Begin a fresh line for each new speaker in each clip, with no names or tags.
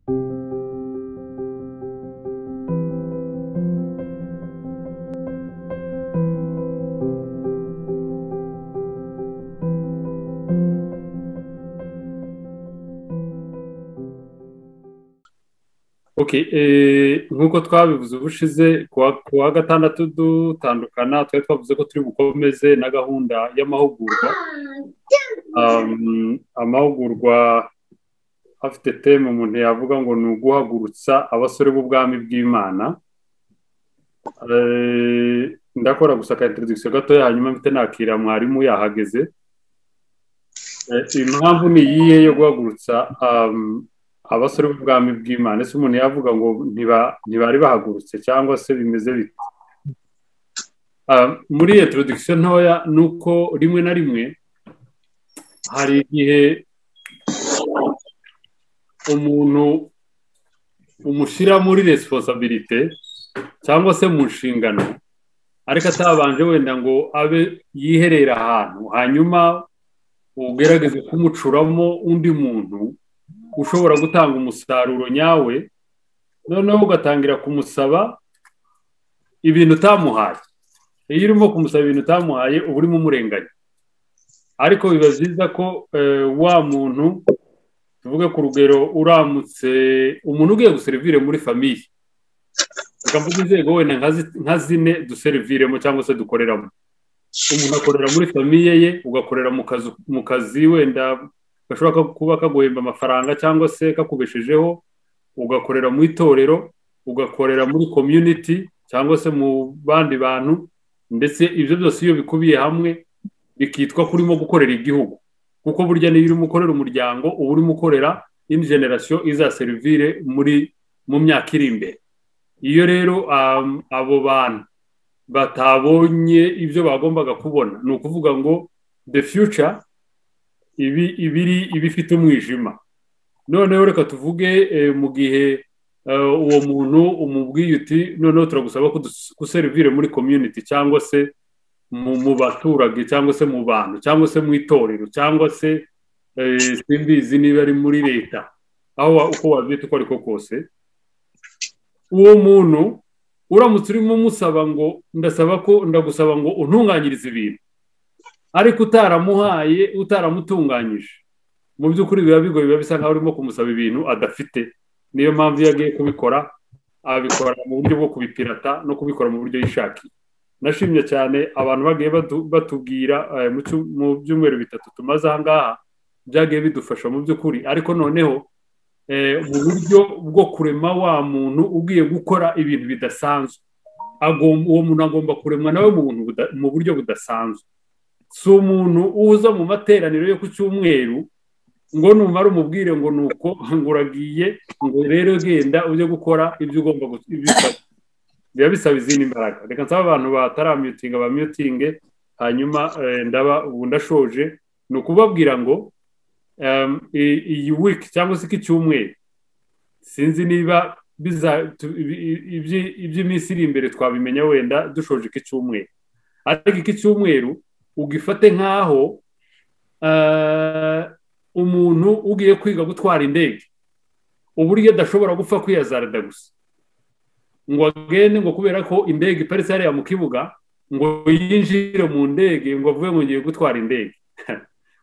nk'uko twabivuze ubushize kuwa gatandatu dutandukana twari twavuze ko turi bukomeze na gahunda y'amahugurwa. Amahugurwa afite teme umuntu yavuga ngo ni uguhagurutsa abasore b'ubwami bw'Imana. Ndakora gusa ka introduction gatoya hanyuma mfite nakira mwarimu yahageze. Impamvu ni iyihe yo guhagurutsa abasore b'ubwami bw'Imana? Ese umuntu yavuga ngo ntibari bahagurutse cyangwa se bimeze bite? Muri introduction ntoya nuko rimwe na rimwe hari igihe umuntu umushyira muri responsabilité cyangwa se mu nshingano ariko atabanje wenda ngo abe yiherera ahantu hanyuma ugerageze kumucuramo undi muntu ushobora gutanga umusaruro nyawe, noneho ugatangira kumusaba ibintu utamuhaye. Iyo urimo kumusaba ibintu utamuhaye uba urimo umurenganya. Ariko biba byiza ko wa muntu tuvuge ku rugero uramutse umuntu ugiye guserivire muri famiye, ukamvuga inzego wenda nka zine duseriviremo cyangwa se dukoreramo. Umuntu akorera muri famiye ye, ugakorera mu kazi wenda gashobora kuba kaguhemba amafaranga cyangwa se kakubeshejeho, ugakorera mu itorero, ugakorera muri community cyangwa se mu bandi bantu, ndetse ibyo byose iyo bikubiye hamwe bikitwa kurimo gukorera igihugu, kuko burya niyo urimo ukorera umuryango uba urimo ukorera indi generation izaserivire mu myaka iri imbere. Iyo rero abo bantu batabonye ibyo bagombaga kubona, ni ukuvuga ngo the future ibifite umwijima. Noneho reka tuvuge mu gihe uwo muntu umubwiye uti noneho turagusaba ko guserivire muri community cyangwa se mu baturage cyangwa se mu bantu cyangwa se mu itorero cyangwa se simbizi niba ari muri leta, aho uko wabyita uko ariko kose, uwo muntu uramutse urimo umusaba ngo ndagusaba ngo untunganyirize ibintu ariko utaramuhaye utaramutunganyije, mu by'ukuri biba bigoye, biba bisa nkaho urimo kumusaba ibintu adafite. Niyo mpamvu iyo agiye kubikora abikora mu buryo bwo kubipirata no kubikora mu buryo yishakiye. Nashimye cyane abantu bagiye batubwira mu byumweru bitatu tumaze aha ngaha, byagiye bidufasha mu by'ukuri. Ariko noneho mu buryo bwo kurema wa muntu ugiye gukora ibintu bidasanzwe, uwo muntu agomba kuremwa nawe mu buryo budasanzwe. Si umuntu uza mu materaniro yo ku cyumweru ngo numara umubwire ngo nuko ngo uragiye ngo rero genda ujye gukora ibyo ugomba biba bisaba izindi mbaraga. Reka nsaba abantu bataramutinga bamutinge, hanyuma ubu ndashoje. Ni ukubabwira ngo iyi week cyangwa se iki cyumweru sinzi niba iby'iminsi iri imbere twabimenya wenda dushoje iki cyumweru, ariko iki cyumweru ugifate nk'aho umuntu ugiye kwiga gutwara indege, uburyo adashobora gupfa kwiyazarida gusa ngo agende ngo kubera ko indege iparitse hariya mu kibuga ngo yinjire mu ndege ngo avuge ngo ngiye gutwara indege.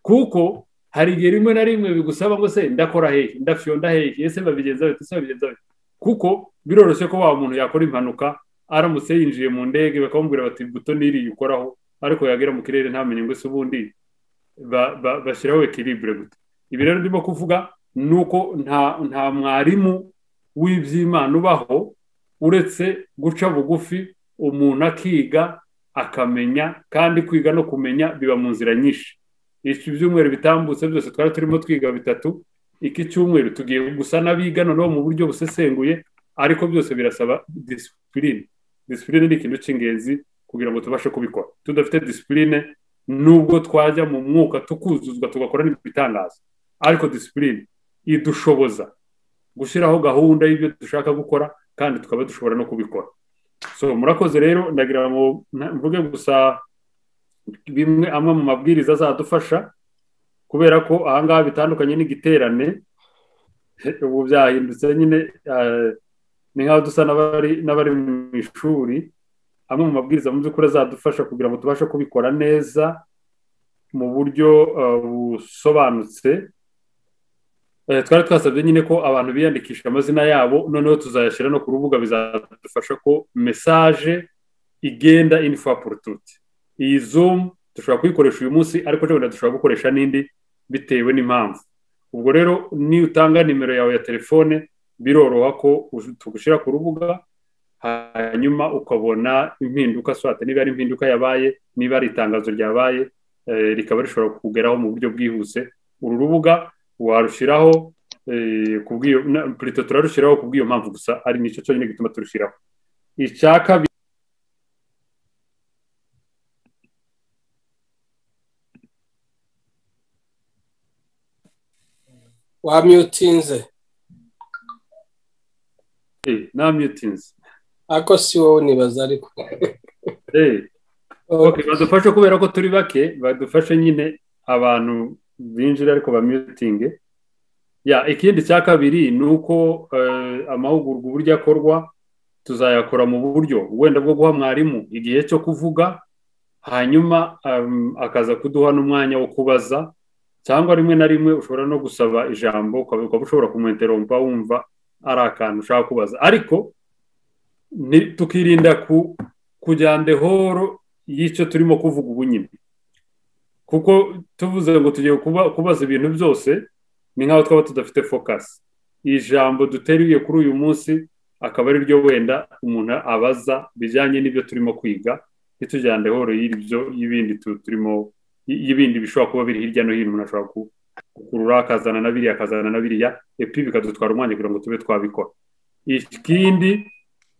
Kuko hari igihe rimwe na rimwe bigusaba ngo se ndakora hehe, ndafyonda hehe, ese babigenza bite? Kuko biroroshye ko wa muntu yakora impanuka aramutse yinjiye mu ndege bakamubwira bati buto niri ukoraho, ariko yagera mu kirere ntamenye ngo se ubundi bashyiraho equilibre gute. Ibi rero ndimo kuvuga nuko nta mwarimu w'iby'Imana ubaho uretse guca bugufi umuntu akiga akamenya, kandi kwiga no kumenya biba mu nzira nyinshi. Iki byumweru bitambutse byose twari turimo twiga bitatu, iki cyumweru tugiye gusa n'abiga noneho mu buryo busesenguye, ariko byose birasaba discipline. Discipline ni ikintu cy'ingenzi kugira ngo tubashe kubikora. Tudafite discipline nubwo twajya mu mwuka tukuzuzwa tugakora n'ibitangaza, ariko discipline idushoboza gushyiraho gahunda y'ibyo dushaka gukora kandi tukaba dushobora no kubikora. So murakoze rero, ndagira ngo mvuge gusa bimwe amwe mu mabwiriza azadufasha, kubera ko aha ngaha bitandukanye n'igiterane. ubu byahindutse nyine, ni nk'aho dusa n'abari mu ishuri. Amwe mu mabwiriza mu by'ukuri azadufasha kugira ngo tubashe kubikora neza mu buryo busobanutse. Twari twasabye nyine ko abantu biyandikisha amazina yabo, noneho tuzayashyira no ku rubuga, bizadufasha ko mesaje igenda une fois pour toutes. Iyi Zoom dushobora kuyikoresha uyu munsi, ariko wenda dushobora gukoresha n'indi bitewe n'impamvu. Ubwo rero niyo utanga nimero yawe ya telefone, biroroha ko tugushyira ku rubuga, hanyuma ukabona impinduka, swate niba ari impinduka yabaye, niba ari itangazo ryabaye, rikaba rishobora kugeraho mu buryo bwihuse. Uru rubuga warushyiraho turarushyiraho kubw'iyo mpamvu gusa, ari nicyo cyonyine gituma turushyiraho. Icya kabiri,
wamyutinze
namyutinze
ako si wowe nibaza, ariko
badufashe kubera ko turi bake, badufashe nyine abantu binjira ariko bamyutinge. Ikindi cya kabiri ni uko amahugurwa uburyo akorwa tuzayakora mu buryo wenda bwo guha mwarimu igihe cyo kuvuga, hanyuma akaza kuduha n'umwanya wo kubaza, cyangwa rimwe na rimwe ushobora no gusaba ijambo, ukaba ushobora kumwenterompa wumva ari akantu ushaka kubaza, ariko tukirinda kujya horo y'icyo turimo kuvuga ubu nyine, kuko tuvuze ngo tugiye kubaza ibintu byose ni nk'aho twaba tudafite focus. Ijambo duteruye kuri uyu munsi akaba ari ryo wenda umuntu abaza bijyanye n'ibyo turimo kwiga, ntitujyane horo y'ibindi turimo, y'ibindi bishobora kuba biri hirya no hino. Umuntu ashobora gukurura akazana na biriya, epi bikadutwara umwanya kugira ngo tube twabikora.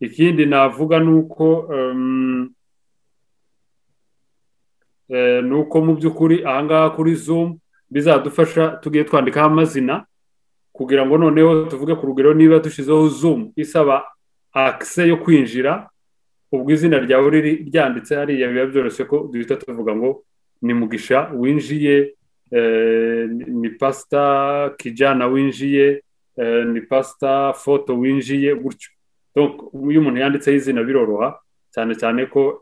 Ikindi navuga ni uko mu by'ukuri ahangaha kuri Zoom bizadufasha tugiye twandikaho amazina, kugira ngo noneho tuvuge ku rugero niba dushyizeho Zoom isaba access yo kwinjira, ubwo izina ryawe ryanditse hariya biba byoroshye ko duhita tuvuga ngo ni Mugisha winjiye, ni Pastor Kijana winjiye, ni Pastor Foto winjiye, gutyo. Donc iyo umuntu yanditseho izina biroroha cyane cyane ko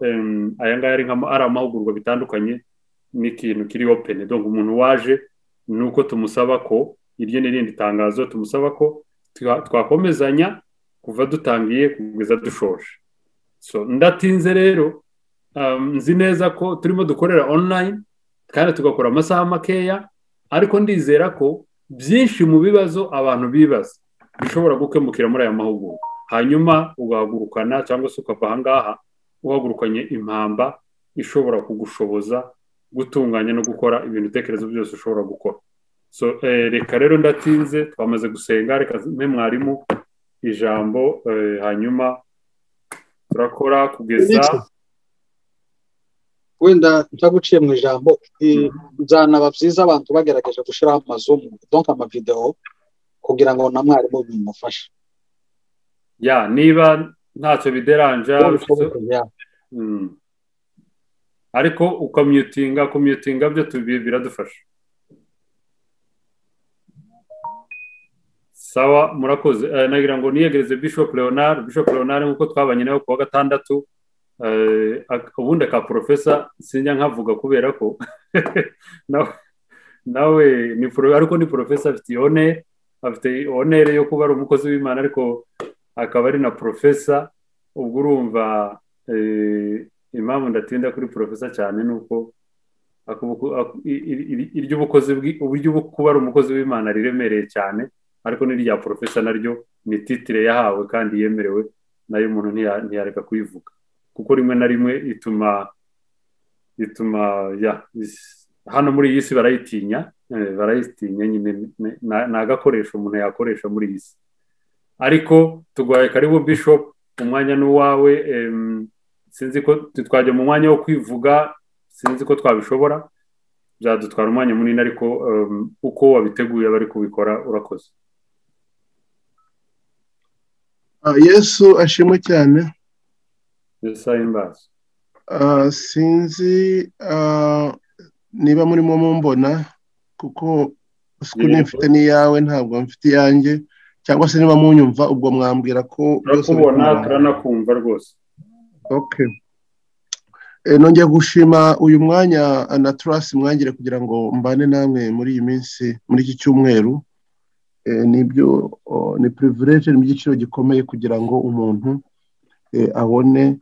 aya ngaya ari amahugurwa bitandukanye n'ikintu kiri open. Donc umuntu waje ni uko tumusaba ko iryo n'irindi tangazo tumusaba ko twakomezanya kuva dutangiye kugeza dushoje. So ndatinze rero, nzi neza ko turimo dukorera online kandi tugakora amasaha makeya, ariko ndizera ko byinshi mu bibazo abantu bibaza bishobora gukemukira muri aya mahugurwa, hanyuma ugahagurukana cyangwa se ukava ahangaha uhagurukanye impamba ishobora kugushoboza gutunganya no gukora ibintu utekerezo byose ushobora gukora. So reka rero ndatinze, twamaze gusenga, reka mpe mwarimu ijambo, hanyuma turakora kugeza
wenda ntaguciye mu ijambo. Byanaba byiza abantu bagerageje gushyiraho amazumu, donc amavideo, kugira ngo na mwarimu bimufashe.
Niba ntacyo bideranja, ariko ukamyutinga byo biradufasha. Sawa, murakoze. Nagira ngo niyegereze Bishop Leonard nk'uko twabanye nawe kuwa gatandatu. Ubundi ka profesa sinjya nkavuga kubera ko nawe ariko ni profesa afite honere yo kuba ari umukozi w'Imana, ariko akaba ari na profesa. Ubwo urumva impamvu ndatinda kuri profesa cyane nuko uburyo kuba ari umukozi w'Imana riremereye cyane, ariko n'irya profesa naryo ni titire yahawe kandi yemerewe, nayo umuntu ntiyareka kuyivuga, kuko rimwe na rimwe ituma hano muri iyi si barayitinya nyine, ni agakoresho umuntu yakoresha muri iyi si. Ariko tugwaye karibu Bishop, umwanya n'uwawe. Sinzi ko twajya mu mwanya wo kwivuga, sinzi ko twabishobora, byadutwara umwanya munini, ariko uko wabiteguye bari kubikora. Urakoze.
Yesu ashimwe cyane.
Imbazo.
Sinzi niba murimo mumbona, kuko sikuru mfite n'iyawe ntabwo mfite iyanjye cyangwa se niba munyumva ubwo mwambwira ko
turakubona turanakumva rwose.
Okay. Nongeye gushima uyu mwanya na Trust mwangire kugira ngo mbane namwe muri iyi minsi muri iki cyumweru. Nibyo ni privilege n'igiciro gikomeye kugira ngo umuntu abone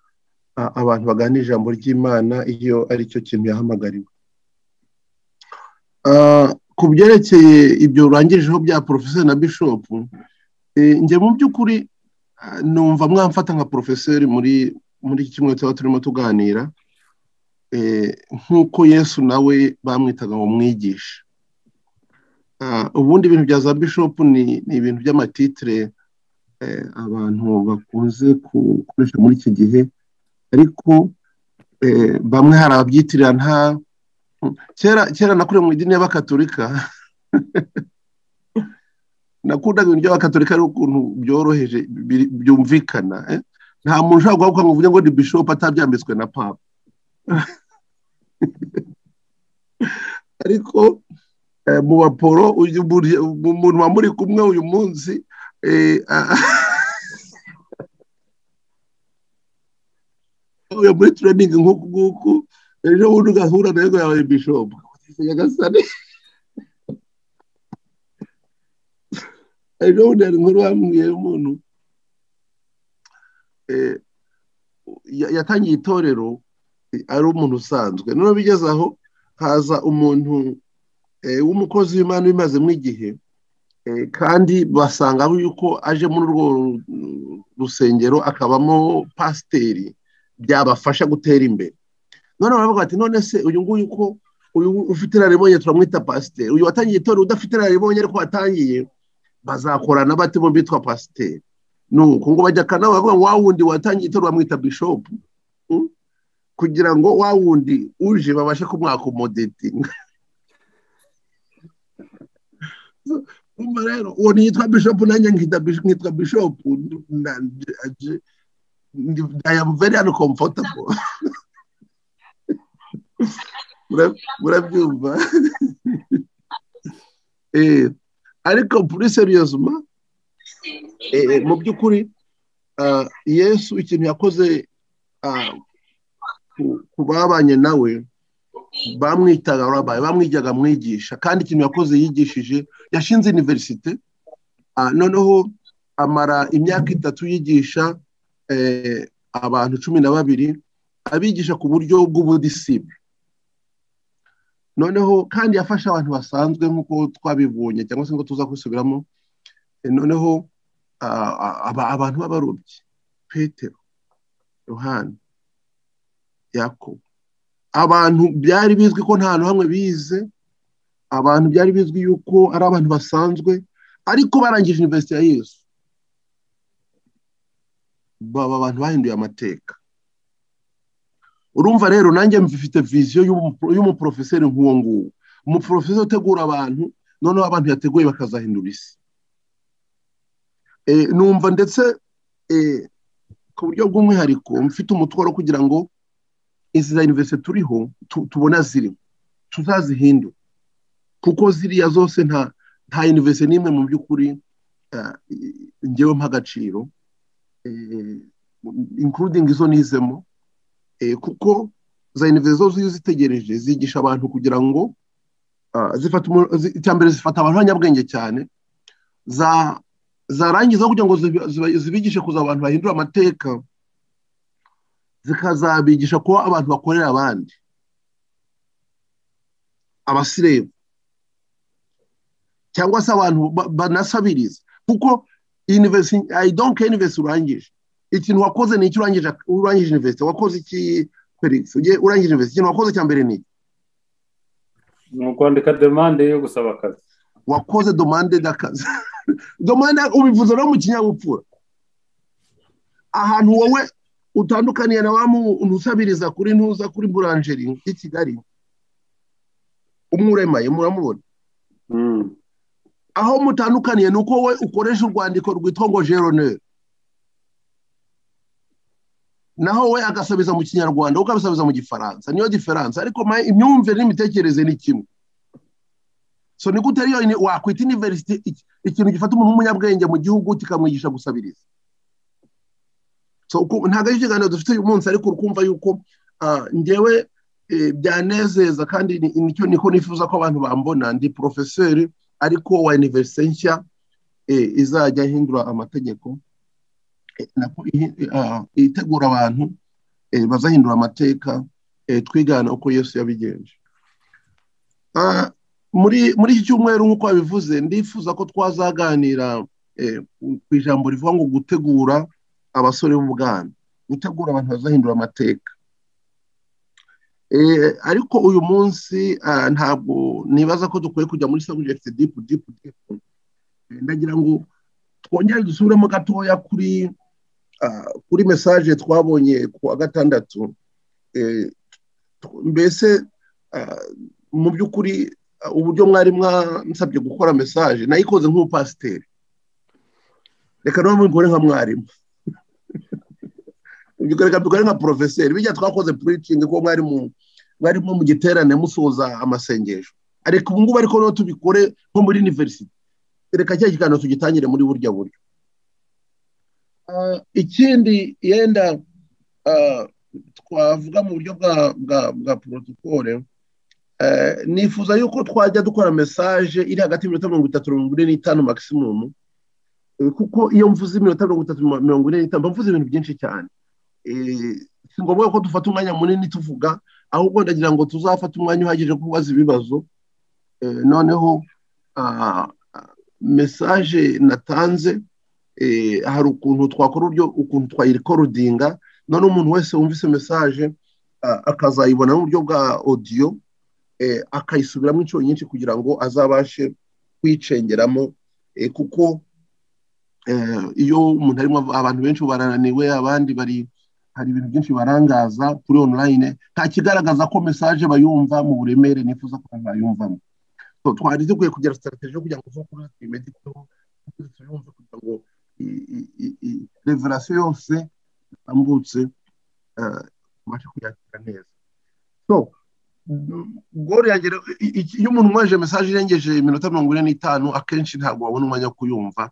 abantu baganira ijambo ry'Imana iyo ari cyo kintu yahamagariwe. Ku byerekeye ibyo urangirijeho bya professeur na bishop, njye mu by'ukuri numva mwamfata nka professeur muri iki cyumweru tuba turimo tuganira, nk'uko Yesu nawe bamwitaga ngo mwigisha. Ubundi ibintu bya za bishop ni ibintu by'amatitre abantu bakunze gukoresha muri iki gihe, ariko bamwe hari ababyitirira nta kera nakuriye mu idini y'abakatolika nakundaga ibintu by'abakatolika ari ukuntu byoroheje byumvikana. Nta muntu ushobora guhaguruka ngo uvuge ngo ni bishop atabyambitswe na papa. Ariko mu baporo umuntu wamuri kumwe uyu munsi uyu muri training nk'uku ejo bundi ugahura nawe ngo yabaye bishop Nyagasani. Ejo bundi hari inkuru bambwiye umuntu yatangiye itorero ari umuntu usanzwe, noneho bigeze aho haza umuntu w'umukozi w'Imana bimazemo igihe, kandi basanga yuko aje muri urwo rusengero akabamo pasiteri byabafasha gutera imbere. None baravuga ati none se uyu nguyu ko uyu ufite inararibonye turamwita pasiteri, uyu watangiye itorero udafite inararibonye ariko watangiye, bazakorana bate bo bitwa pasiteri? Nuko ngo bajya kana bavuga ngo wa wundi watangiye itorero bamwita bishop, kugira ngo wa wundi uje babashe kumwakomodetinga. Umva rero uwo nitwa bishop nanjye nkitwa bishop, I am very uncomfortable. Murabyumva? Ariko plus sérieusement, mu by'ukuri Yesu ikintu yakoze ku babanye nawe bamwitaga rabbi, bamwijyaga mwigisha, kandi ikintu yakoze yigishije, yashinze universite, noneho amara imyaka 3 yigisha abantu 12 abigisha ku buryo bw'ubudisible. Noneho kandi yafasha abantu basanzwe nk'uko twabibonye cyangwa se ngo tuza kwisubiramo. Noneho abantu b'abarobyi, Petero, Yohana, Yakobo, abantu byari bizwi ko nta hantu hamwe bize, abantu byari bizwi yuko ari abantu basanzwe, ariko barangije universite ya Yesu baba abantu bahinduye amateka. Urumva rero nanjye mfite vision y'umuprofeseri nk'uwo nguwo, umuprofeseri utegura abantu, noneho abantu yateguye bakazahindura isi. Numva ndetse ku buryo bw'umwihariko mfite umutwaro kugira ngo izi za universite turiho tubona ziri tuzazihindura, kuko ziriya zose nta universite n'imwe mu by'ukuri ngewe mpa agaciro, including izo nizemo, kuko za universite zose iyo zitegereje zigisha abantu kugira ngo icyambere zifata abantu b'abanyabwenge cyane, zarangiza kugira ngo zibigishe kuza abantu bahindura amateka, zikazabigisha kuba abantu bakorera abandi, abasirebu, cyangwa se abantu banasabiriza. Kuko university, I don't care university urangije, ikintu wakoze ni iki urangije university, wakoze iki Felix? Urangije university, ikintu wakoze cyambere ni
kwandika demande yo gusaba akazi.
Wakoze demande d'akazi. Demande ubivuze no mu kinyabupfura. Ahantu wowe utandukaniye na wamuntu usabiriza kuri ntuza kuri boulangerie i Kigali, umuremaye muramubona. Aho mutandukaniye nuko wowe ukoresha urwandiko rwitwa ngo Jeroneur, naho we agasabiza mu Kinyarwanda ukabisabiza mu Gifaransa, niyo difference. Ariko imyumvire n'imitekerereze ni kimwe. so ni gute rero wakwita university ikintu gifata umuntu w'umunyabwenge mu gihugu kikamwigisha gusabiriza? So ntabwo ari ikiganiro dufite uyu munsi, ariko urukumva yuko njyewe byanezeza kandi nicyo niko nifuza ko abantu bambona. Ndi professeur ariko wa university nshya izajya hindura amategeko itegura abantu bazahindura amateka twigana uko Yesu yabigenje. Muri iki cyumweru nk'uko babivuze, ndifuza ko twazaganira ku ijambo rivuga ngo gutegura abasore b'ubwana, gutegura abantu bazahindura amateka. Ariko uyu munsi ntabwo nibaza ko dukwiye kujya muri subject deep. Ndagira ngo twongere dusubiremo gatoya kuri message twabonye ku wa gatandatu. Mbese mu by'ukuri uburyo mwari mwansabye gukora message nayikoze nk'umupasiteri, reka no mugore nka mwarimu reka dukore nka professeur. Bijya twakoze preaching ko mwari mu giterane musoza amasengesho, ariko ubu ngubu ariko no tubikore nko muri university. Reka cya kiganiro tugitangire muri burya buryo. Ikindi yenda twavuga mu buryo bwa protocole, nifuza yuko twajya dukora message iri hagati y'Iminota 30-45 maximum, kuko iyo mvuze Iminota 30-45 mvuze ibintu byinshi cyane. Si ngombwa ko dufata umwanya munini tuvuga, ahubwo ndagira ngo tuzafata umwanya uhagije kubaza ibibazo. Noneho message natanze hari ukuntu twakora ukuntu twayirecordinga, none umuntu wese wumvise message akazayibona mu buryo bwa audio, akayisubiramo inshuro nyinshi kugira ngo azabashe kwicengeramo, kuko iyo umuntu arimo abantu benshi barananiwe, abandi hari ibintu byinshi barangaza kuri online, nta kigaragaza ko message bayumva mu buremere nifuza ko bayumvamo. So twari dukwiye kugira strategy yo kugira ngo kuri medical tuyumve kugira ngo revelation yose ambutse bashe kuyakira neza. So gori yagera iyo umuntu mwaje message irengeje Iminota 45 akenshi ntabwo wabona umwanya wo kuyumva.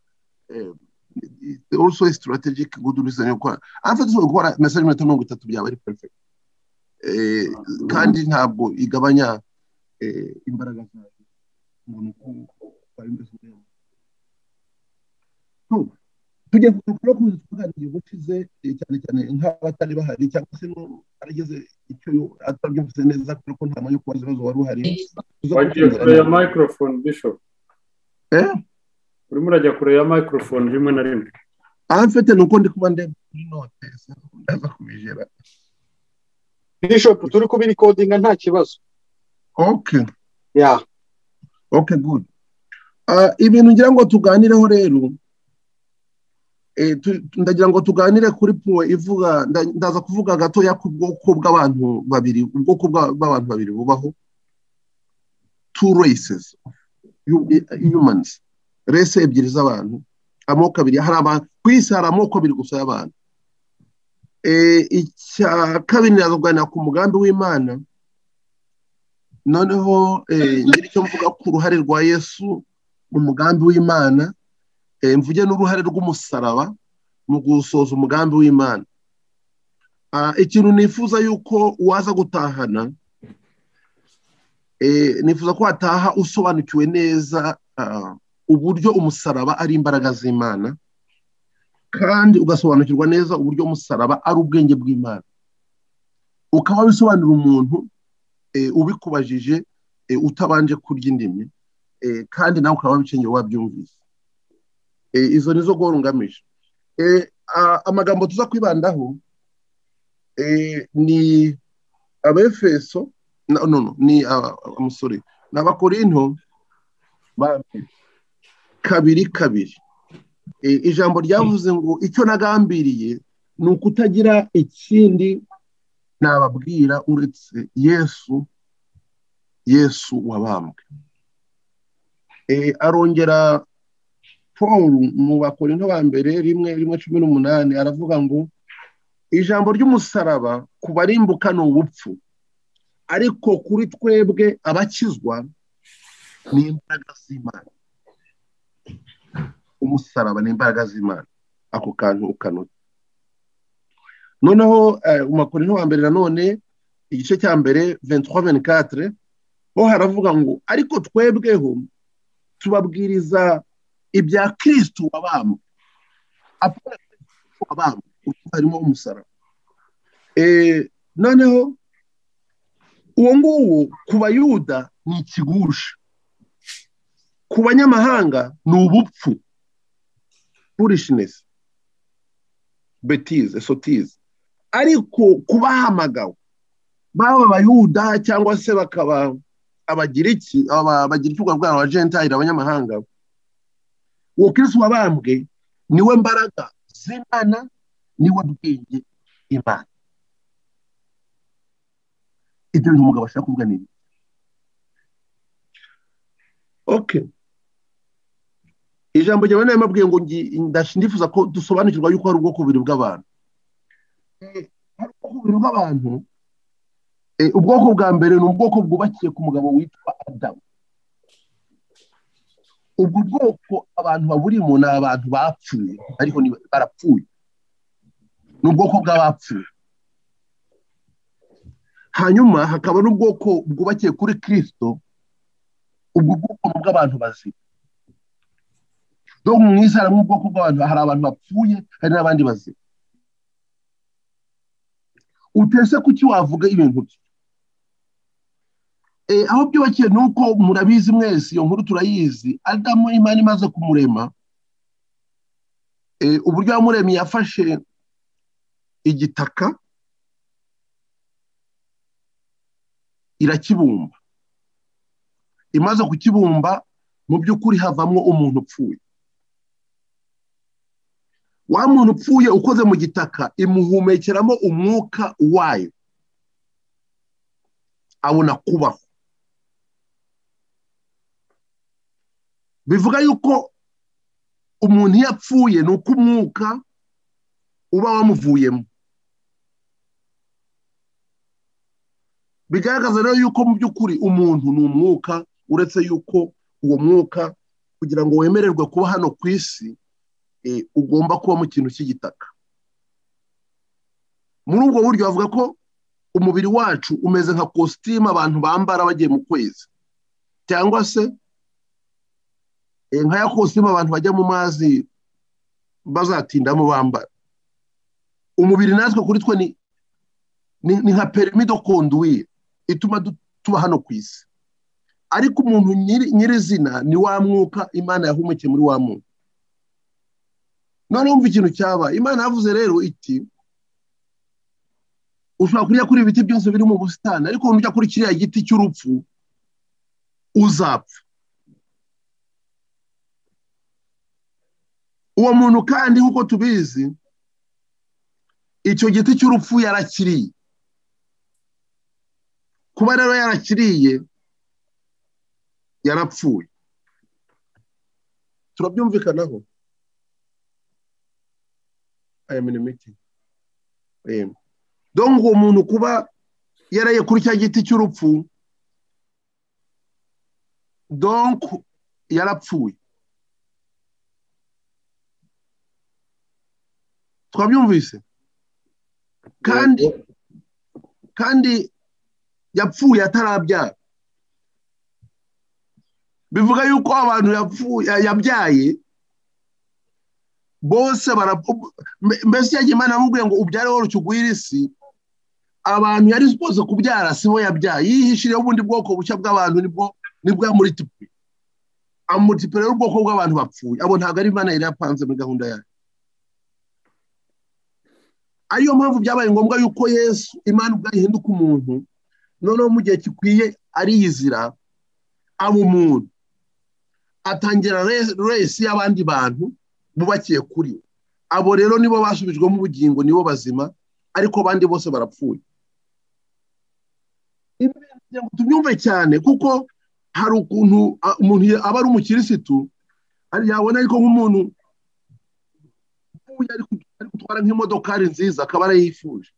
Also a strategic good reason yuko afite gukora message Iminota 30 byaba ari perfect, kandi ntabwo igabanya imbaraga zayo umuntu kwari mbese. Tujye kuganira ubucize cyane nk'abatari bahari cyangwa se arageze icyo atabyumvise neza kuko nta mwanya kubaza ibibazo wari uhari.
Wagiye kure ya microphone Bishop. Urimo urajya kure ya microphone rimwe na rimwe.
Mfite nuko ndi kuba ndeba kuri note ndaza kubijera.
Bishop turi kubi recording nta kibazo.
Okay.
Yeah.
Okay, good. Ibintu ngira ngo tuganireho rero, ndagira ngo tuganire kuri point ivuga, ndaza kuvuga gatoya ku bwoko bw'abantu babiri, ubwoko bw'abantu babiri bubaho, two races, humans, race ebyiri z'abantu, amoko abiri. Hari kwisi hari amoko abiri gusa y'abantu. Icya kabiri ndazaganira ku mugambi w'Imana, noneho ngira icyo mvuga ku ruhare rwa Yesu mu mugambi w'Imana, mvuge n'uruhare rw'umusaraba mu gusoza umugambi w'Imana. Ikintu nifuza yuko waza gutahana, nifuza ko wataha usobanukiwe neza uburyo umusaraba ari imbaraga z'Imana, kandi ugasobanukirwa neza uburyo umusaraba ari ubwenge bw'Imana, ukaba bisobanura umuntu ubikubajije utabanje kurya indimi, kandi nawe ukaba wabicengeye wabyumvise. Izo nizo goro ngamije. Amagambo tuza kwibandaho ni Abefeso, ni amusore n'Abakorinto 2:2. Ijambo ryavuze ngo icyo nagambiriye ni ukutagira ikindi nababwira uretse Yesu wabambwe. Arongera Paul mu Bakorinto ba mbere 1:18 aravuga ngo ijambo ry'umusaraba kubarimbuka no ubupfu, ariko kuri twebwe abakizwa ni imbaraga z'Imana. Umusaraba ni imbaraga z'Imana. Ako kantu ukanota. Noneho mu Makorinto wa mbere nanone igice cya mbere 23-24 ho haravuga ngo ariko twebweho tubabwiriza ibya Kristo wabambwe. Apana Kristo wabambwe harimo umusaraba. Noneho uwo nguwo ku bayuda ni ikigusha, ku banyamahanga ni ubupfu, foolishness, bêtise, sottise. Ariko kubahamagawe baba abayuda cyangwa se bakaba abagiriki bwa abagentile abanyamahanga, uwo Kristo wabambwe niwe mbaraga z'Imana, niwe bwenge Imana. Ibyo bintu umugabo ashaka kuvuga nini? Okay, ijambo ryawe nayo mabwiye ngo ndifuza ko dusobanukirwa yuko hari ubwoko bubiri bw'abantu. Hari ubwoko bubiri bw'abantu. Ubwoko bwa mbere ni ubwoko bwubakiye ku mugabo witwa Adamu. Ubwo bwoko abantu baburimo ni abantu bapfuye, ariko barapfuye. Ni ubwoko bw'abapfuye. Hanyuma hakaba n'ubwoko bwubakiye kuri Kristo. Ubwo bwoko ni bw'abantu bazima. Donc mu Islam mu bwoko bw'abantu hari abantu bapfuye, hari n'abandi bazima. Utese kuki wavuga ibintu bye? Aho byubakiye nuko murabizi mwese, iyo nkuru turayizi. Adamu Imana imaze kumurema, uburyo yamuremye yafashe igitaka irakibumba. Imaze kukibumba mu by'ukuri havamwo umuntu upfuye. Wa muntu upfuye ukoze mu gitaka imuhumekeramo umwuka wayo, abona kubaho. Bivuga yuko umuntu yapfuye nuko umwuka uba wamuvuyemo. Bigaragaza rero yuko mu by'ukuri umuntu ni umwuka, uretse yuko uwo mwuka kugira ngo wemererwe kuba hano ku isi ugomba kuba mu kintu cy'igitaka. Muri ubwo buryo bavuga ko umubiri wacu umeze nka kositimu abantu bambara bagiye mu kwezi, cyangwa se nka ya kositimu abantu bajya mu mazi bazatindamo bambara. Umubiri natwe kuri twe ni nka permis de conduire ituma tuba hano ku isi. Ariko umuntu nyirizina ni wa mwuka Imana yahumekeye muri wa muntu. None umva ikintu cyaba Imana yavuze rero iti ushobora kurya kuri ibiti byose biri mu busitani, ariko urya kuri kiriya giti cy'urupfu uzapfa. Uwo muntu kandi nk'uko tubizi, icyo giti cy'urupfu yarakiriye. Kuba rero yarakiriye yarapfuye. Turabyumvikanaho? I am in a meeting. Donc uwo muntu kuba yaraye kuri cya giti cy'urupfu, donc yarapfuye. Twabyumvise? Kandi yapfuye atarabyara. Bivuga yuko abantu yabyaye bose mbese yagiye Imana amubwiye ngo ubyare woroshye ugwire isi. Abantu yari supposed kubyara sibo yabyaye, yihishiriyeho ubundi bwoko bushya bw'abantu nibwo yamultiple. Amultiple rero ubwoko bw'abantu bapfuye. Abo ntabwo ari Imana yari yapanze muri gahunda yayo. Ariyo mpamvu byabaye ngombwa yuko Yesu Imana ubwayo ihinduka umuntu, noneho mu gihe gikwiye ariyizira abo umuntu, atangira resi y'abandi bantu bubakiye kuri. Abo rero nibo basubijwemo ubugingo, nibo bazima, ariko abandi bose barapfuye. Tubyumve cyane kuko hari ukuntu umuntu aba ari umukirisitu yabona ariko nk'umuntu ari gutwara nk'imodokari nziza akaba arayifuje,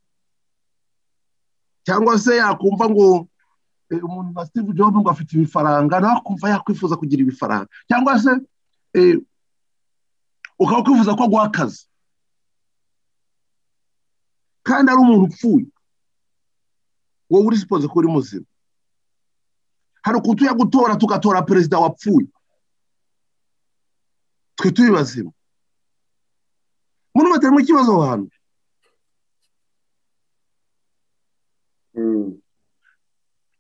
cyangwa se yakumva ngo umuntu nka Steve Jobs ngo afite ibifaranga nawe akumva yakwifuza kugira ibifaranga cyangwa se ukaba kwifuza ko aguha akazi kandi ari umuntu upfuye wowe uri sipoze ko uri muzima. hari ukuntu tujya gutora tugatora perezida wapfuye twe turi bazima muri batarimo ikibazo aho hantu.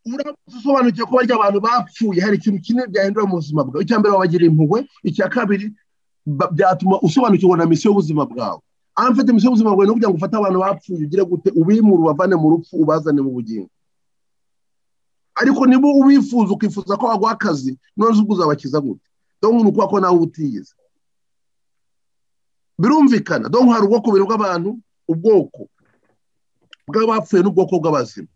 Urasobanukiwe ko barya abantu bapfuye hari ikintu kimwe byahindura mu buzima bwawe. Icya mbere wabagira impuhwe, icya kabiri byatuma usobanukirwa na misiyo y'ubuzima bwawe. Mfite misiyo y'ubuzima bwawe no kugira ngo ufate abantu bapfuye ugire gute ubimure ubavane mu rupfu ubazane mu bugingo. Ariko niba ubifuza ukifuza ko waguha akazi none ubwo uzabakiza gute? Donc nuko ko nawe utiyize birumvikana. Donc hari ubwoko bubiri bw'abantu, ubwoko bw'abapfuye n'ubwoko bw'abazima.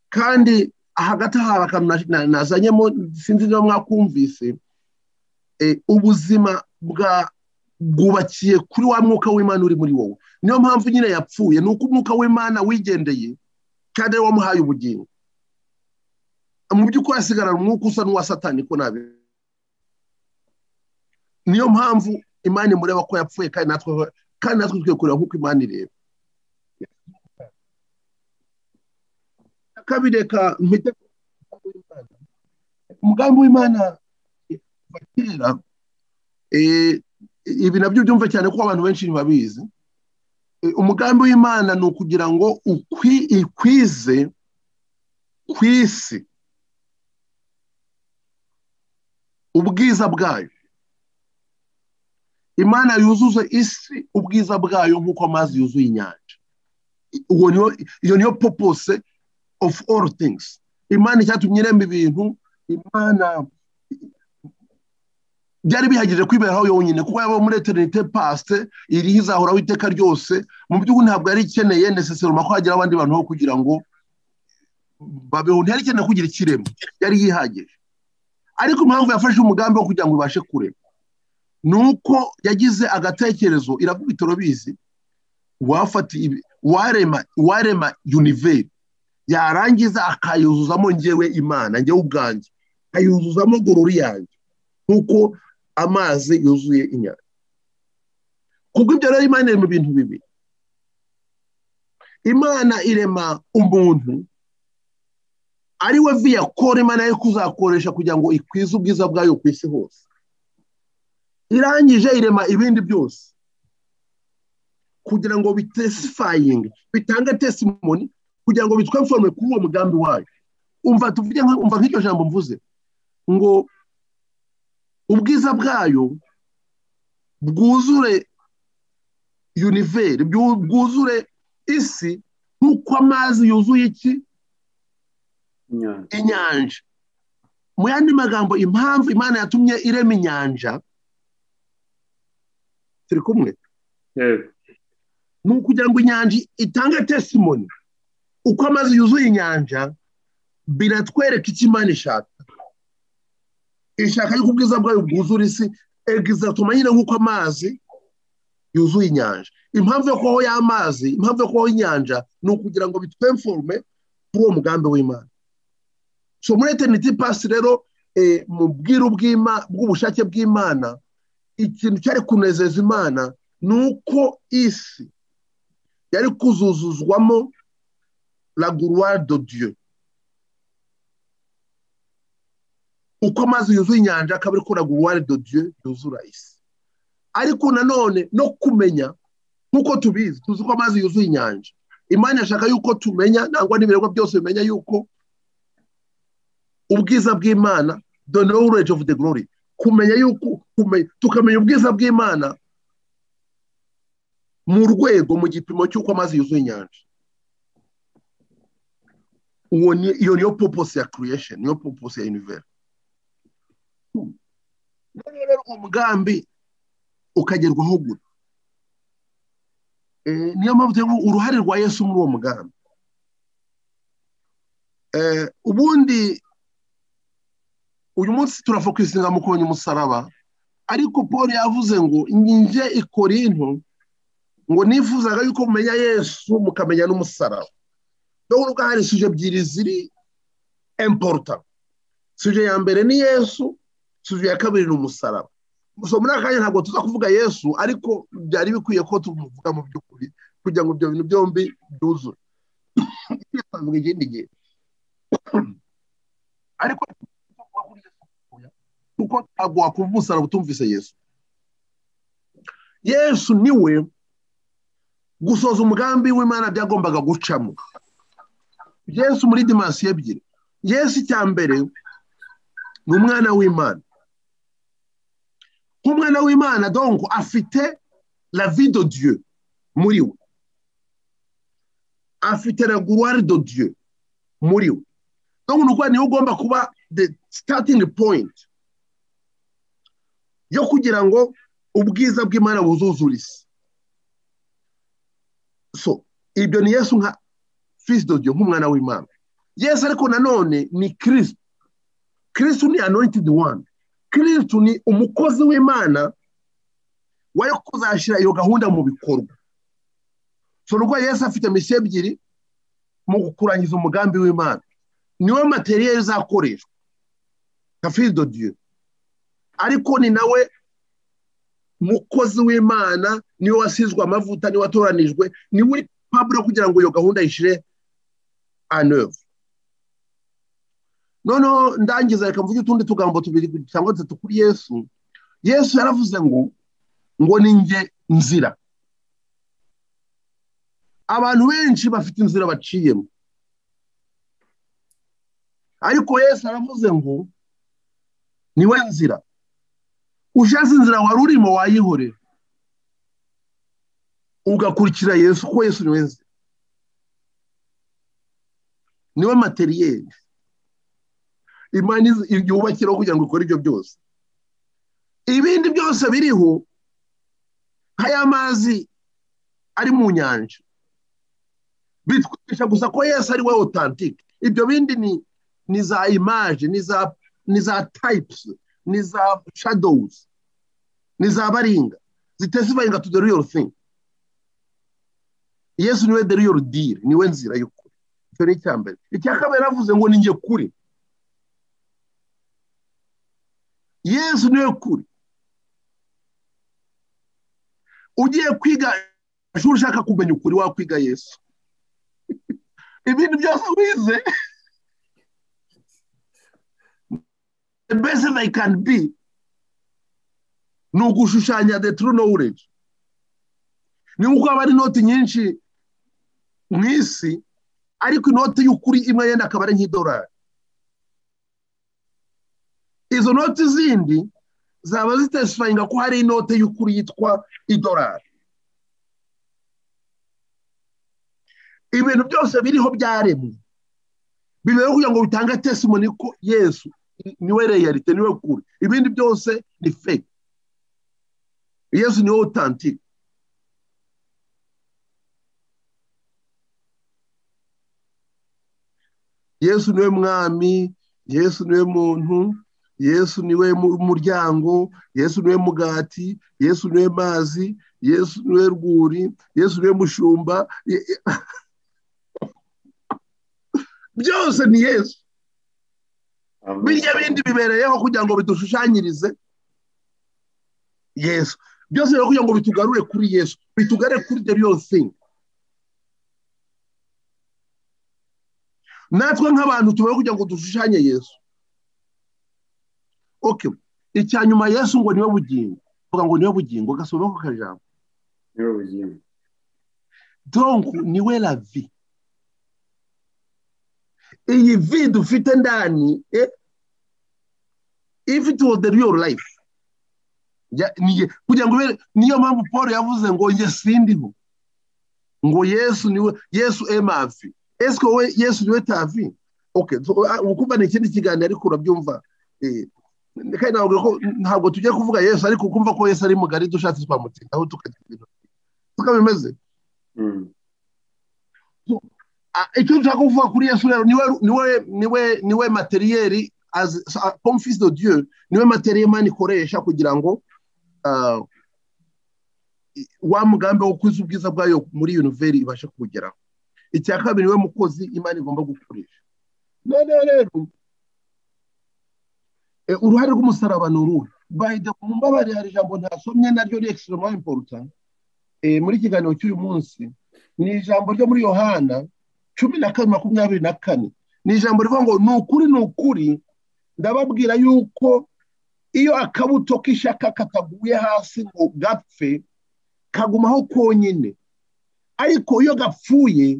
Kandi hagati hari akantu nazanyemo sinzi niba mwakumvise, ubuzima bwubakiye kuri wa mwuka w'Imana uri muri wowe. Niyo mpamvu nyine yapfuye, nuko umwuka w'Imana wigendeye kandi ari wamuhaye ubugingo. Mu by'ukuri asigarana umwuka usa n'uwa Satani ko nabi. Niyo mpamvu Imana imureba ko yapfuye kandi natwe tukwiye kureba nk'uko Imana ireba. Kabireka mpite umugambi w'Imana bakera ibi nabyo byumve cyane ko abantu benshi babizi. Umugambi w'Imana ni ukugira ngo ikwize ku isi ubwiza bwayo. Imana yuzuze isi ubwiza bwayo nk'uko amazi yuzuye inyanja. Iyo niyo purpose of all things. Imana icyatumye irema ibintu, Imana byari bihagije kwiberaho yonyine kuko yaba muri eternité past iriho izahoraho iteka ryose. Mu by'ukuri ntabwo yari ikeneye necessairement ko hagira abandi bantu ho kugira ngo babeho. Ntiyari ikeneye kugira ikiremo, yari yihagije. Ariko impamvu yafashe umugambi wo kugira ngo ibashe kurema nuko yagize agatekerezo. Iravuga itorobizi warema univers yarangiza akayuzuzamo njyewe Imana, njyewe ubwanjye akayuzuzamo gorori yanjye nkuko amazi yuzuye inyanja. Kubwo ibyo rero Imana irema ibintu bibiri. Imana irema umuntu ari we via kore Imana yo kuzakoresha kugira ngo ikwize ubwiza bwayo ku isi hose. Irangije irema ibindi byose kugira ngo bitesifying bitanga testimony kugira ngo bitwemforme kuri uwo mugambi wayo. Umva tuvuge umva nk'icyo jambo mvuze ngo ubwiza bwayo bwuzure univers, bwuzure isi nk'uko amazi yuzuye iki inyanja. Mu yandi magambo impamvu Imana yatumye irema inyanja turi kumwe ni ukugira ngo inyanja itange testimony. Uko amazi yuzuye inyanja biratwereka icyo Imana ishaka. Ishaka yuko ubwiza bwayo bwuzura isi exactement nyine nk'uko amazi yuzuye inyanja. Impamvu yo kubaho y'amazi, impamvu yo kubaho inyanja ni ukugira ngo bitwemforme kuri uwo mugambi w'Imana. So muri eternity past rero mu bwiru bw'ubushake bw'Imana ikintu cyari kunezeza Imana nuko isi yari kuzuzuzwamo la gloire de Dieu. Uko amazi yuzuye inyanja akaba ari ko la gloire de Dieu yuzura isi. Ariko nanone no kumenya nkuko tubizi tuzi ko amazi yuzuye inyanja. Imana yashaka yuko tumenya nangwa n'ibirego byose bimenya yuko ubwiza bw'Imana, the knowledge of the glory, kumenya yuko tukamenya ubwiza bw'Imana mu rwego mu gipimo cy'uko amazi yuzuye inyanja. Iyo niyo purpose ya creation, niyo purpose ya universe. Rero umugambi ukagerwaho gute? Niyo mpamvu uruhare rwa Yesu muri uwo mugambi. Ubundi uyu munsi turafokusinga mu kubona umusaraba, ariko Paul yavuze ngo nje i Korinto ngo nifuzaga yuko mumenya Yesu mukamenya n'umusaraba. Dore ubwo hari suje ebyiri ziri important. Suje ya mbere ni Yesu, suje ya kabiri ni umusaraba. So muri akanya ntabwo tuza kuvuga Yesu, ariko byari bikwiye ko tumuvuga mu by'ukuri kugira ngo ibyo bintu byombi byuzure. Twavuga ikindi gihe. Ariko kuko ntabwo wakumva umusaraba utumvise Yesu. Yesu niwe gusoza umugambi w'Imana byagombaga gucamo. Yesu muri dimansiyo ebyiri. Yesu icya mbere ni umwana w'Imana. Nk'umwana w'Imana donc afite la vie de Dieu muri we. Afite la gloire de Dieu muri we. Donc nuko niwe ugomba kuba the starting point yo kugira ngo ubwiza bw'Imana buzuzure isi. So ibyo ni Yesu nka fils de Dieu, nk'umwana w'Imana. Yesu ariko nanone ni Kristo. Kristo ni anointed one. Kristo ni umukozi w'Imana wari kuzashyira iyo gahunda mu bikorwa. So nuko Yesu afite misiyo ebyiri mu kurangiza umugambi w'Imana. Niwe materiel zakoreshwa nka fils de Dieu, ariko ni nawe mukozi w'Imana, niwe wasizwe amavuta, niwe watoranijwe, niwe Pablo kugira ngo iyo gahunda ishire en œuvre. Noneho ndangiza reka mvuge utundi tugambo tubiri cyangwa dutatu kuri Yesu. Yesu yaravuze ngo ni njye nzira. Abantu benshi bafite inzira baciyemo, ariko Yesu aravuze ngo niwe nzira. Ushatse inzira wari urimo wayihorera ugakurikira Yesu, kuko Yesu niwe nzira, niwe materiel Imana yubakiraho kugira ngo ikore ibyo byose. Ibindi byose biriho nk'aya mazi ari mu nyanja bitwigisha gusa ko Yesu ari we authentique. Ibyo bindi ni za image, ni za types, ni za shadows, ni za baringa zitesifying to the real thing. Yesu niwe the real deal, niwe nzira y'ukuri. Icyo ni icya mbere. Icya kabiri avuze ngo ni njye kuri. Yesu niwe kuri. Ugiye kwiga ashuri ushaka kumenya ukuri, wakwiga Yesu. Ibindi byose wize, the best I can be ni ugushushanya the true knowledge. Ni uko aba ari inoti nyinshi mu isi, ariko inoti y'ukuri imwe yenda akaba ari nk'idolari. Izo noti zindi zaba zitesifayinga ko hari inote y'ukuri yitwa idolari. Ibintu byose biriho byaremwe bibeho kugira ngo bitange testimony ko Yesu niwe reality, niwe kuri. Ibindi byose ni fake. Yesu niwe authentique. Yesu niwe mwami, Yesu niwe muntu, Yesu niwe muryango, Yesu niwe mugati, Yesu niwe mazi, Yesu niwe rwuri, Yesu niwe mushumba. Byose ni Yesu. Birya bindi bibereyeho kugira ngo bidushushanyirize Yesu. Byose rero kugira ngo bitugarure kuri Yesu, bitugare kuri the real thing. Natwe nk'abantu tubaho kugira ngo dushushanye Yesu. Okay. Icyanyuma Yesu ngo niwe bugingo. Vuga ngo niwe bugingo, gasoma ko kajambo.
Niwe bugingo.
Donc niwe la vie. Iyi vie dufite ndani, if it was the real life. Kugira ngo niyo mpamvu Paul yavuze ngo nge sindiho. Ngo Yesu niwe, Yesu ma vie. Est-ce que we Yesu niwe ta vie? Okay, ukuba ni ikindi kiganiro ariko urabyumva. Kandi ntabwo tujye kuvuga Yesu, ariko ukumva ko Yesu ari mugari dushatse twamutinda aho tukagira ibintu. Tuka bimeze. Icyo nshaka kuvuga kuri Yesu rero niwe materiel as comme fils de Dieu, niwe materiel Imana ikoresha kugira ngo wa mugambi wo kwiza ubwiza bwayo muri univers ibashe kugeraho. Icya kabiri niwe mukozi Imana igomba gukoresha. none rero uruhare rw'umusaraba ni uruhe mu mbabare hari ijambo ntasomye naryo ni extremement important muri kiganiro cy'uyu munsi ni ijambo ryo muri Yohana 10:24 ni ijambo rivuga ngo ni ukuri ndababwira yuko iyo akabuto k'ishaka kataguye hasi ngo gapfe kagumaho konyine ariko iyo gapfuye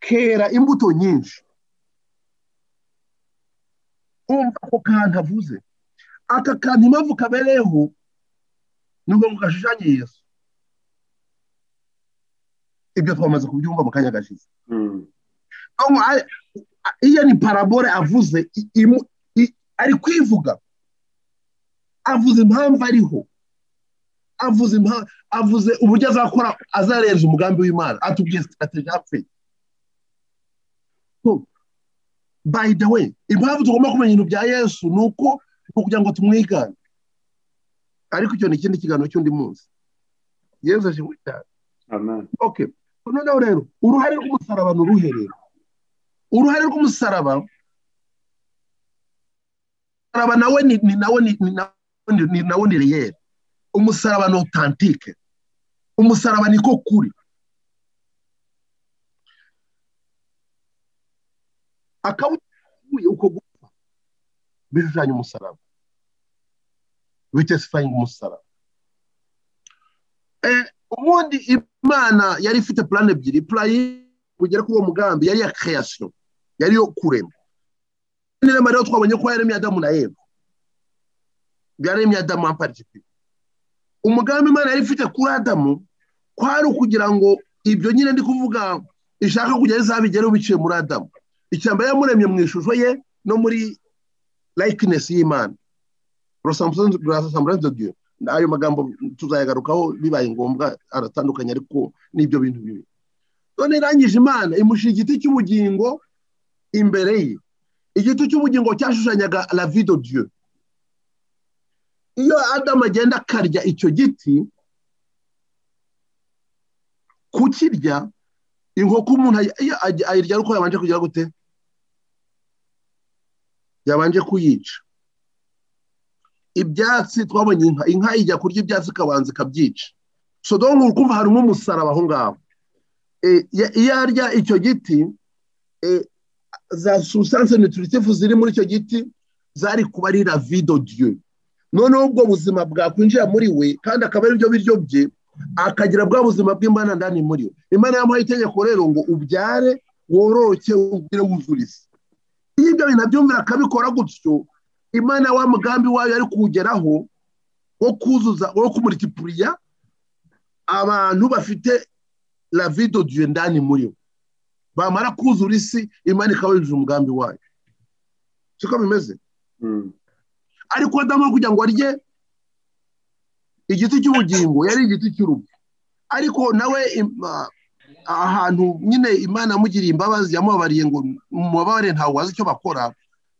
kera imbuto nyinshi. Umva ko kantu avuze aka kantu impamvu kabereyeho nubwo ngo gashushanye Yesu. Ibyo twamaze kubyumva mu kanya gashize. Iyo ni parabole avuze ari kwivuga, avuze impamvu ariho, avuze uburyo azakora azarenza umugambi w'Imana, atubwiye strategy afite. So by the way, impamvu tugomba kumenya ibintu bya Yesu nuko kugira ngo tumwigane. Ariko icyo ni ikindi kiganiro cy'undi munsi. Yesu ashimwe cyane.
Amen.
Okay. Noneho rero uruhare rw'umusaraba n'uruherero. Uruhare rw'umusaraba nawe ni real. Umusaraba ni authentique. Umusaraba niko kuri. Akabuye uko gupfa bishushanya umusaraba, bitesifying umusaraba. Ubundi Imana yari ifite plan ebyiri. Plan kugera kuri uwo mugambi yari ya creation, yari yo kurema. Nirema rero twabonye ko yaremye Adamu na Eva, yaremye Adamu en particulier. Umugambi Imana yari ifite kuri Adamu kwari ukugira ngo ibyo nyine ndi kuvuga ishaka kugera izabigere biciye muri Adamu. Icyambere yamuremye mu ishusho ye no muri likeness y'Imana, ressemblance de Dieu. Ayo magambo tuzayagarukaho bibaye ngombwa, aratandukanye ariko n'ibyo bintu bibi. None irangije Imana imusha igiti cy'ubugingo imbere ye. Igiti cy'ubugingo cyashushanyaga la vie de Dieu. Iyo Adamu agenda akarya icyo giti, kukirya inkoko umuntu ayirya uko yabanje kugira gute, yabanje kuyica. Ibyatsi twabonye inka ijya kurya ibyatsi ikabanza ikabyica. So donc ukumva harimo umusaraba aho ngaho. Iyo arya icyo giti, za substance nutritive ziri muri icyo giti zari kuba ari la vie de Dieu. Noneho ubwo buzima bwakwinjira muri we kandi akaba ari byo biryo bye, akagira bwa buzima bw'Imana ndani muri we. Imana yamuhaye itegeko rero ngo ubyare wororoke ugire wuzurize. Iyo ibyo bintu abyumvira akabikora gutyo, Imana wa mugambi wayo ari kuwugeraho wo kuzuza, wo kumultiplier abantu bafite la vie de Dieu ndani muri bo. Bamara kuzura isi, Imana ikawuzuza umugambi wayo. Siko bimeze? Ariko Adamu kugira ngo arye igiti cy'ubugingo yari igiti cy'urupfu. Ariko nawe ahantu nyine Imana amugiriye imbabazi, yamubabariye ngo mubabare ntawe wazi icyo bakora,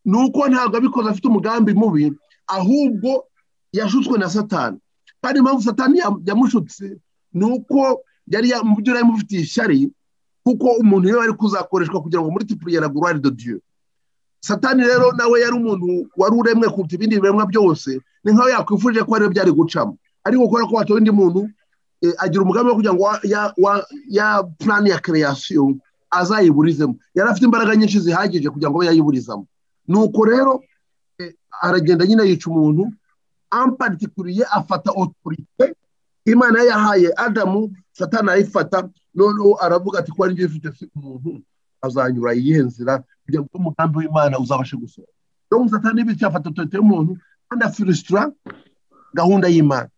nuko ntabwo abikoze afite umugambi mubi, ahubwo yashutswe na Satani. Kandi impamvu Satani yamushutse nuko yari yamufitiye ishyari, kuko umuntu iyo ari kuzakoreshwa kugira ngo multiplier la gloire de Dieu. Satani rero nawe yari umuntu wari uremwe kuruta ibindi biremwa byose, ni nkaho yakwifuje ko ari byari gucamo. Ariko gukora ko watoye undi muntu agira umugambi wo kugira ngo ya plan ya creation azayiburizemo. Yari afite imbaraga nyinshi zihagije kugira ngo yayiburizamo. Nuko rero aragenda nyine yica umuntu, en particulier afata autorité Imana yahaye Adamu, Satani ayifata. Noneho aravuga ati ko ari njye mfite umuntu azanyura iyihe nzira kugira ngo umugambi w'Imana uzabashe gusohoka. Donc Satani bityo afata autorité y'umuntu kandi afrustra gahunda y'Imana.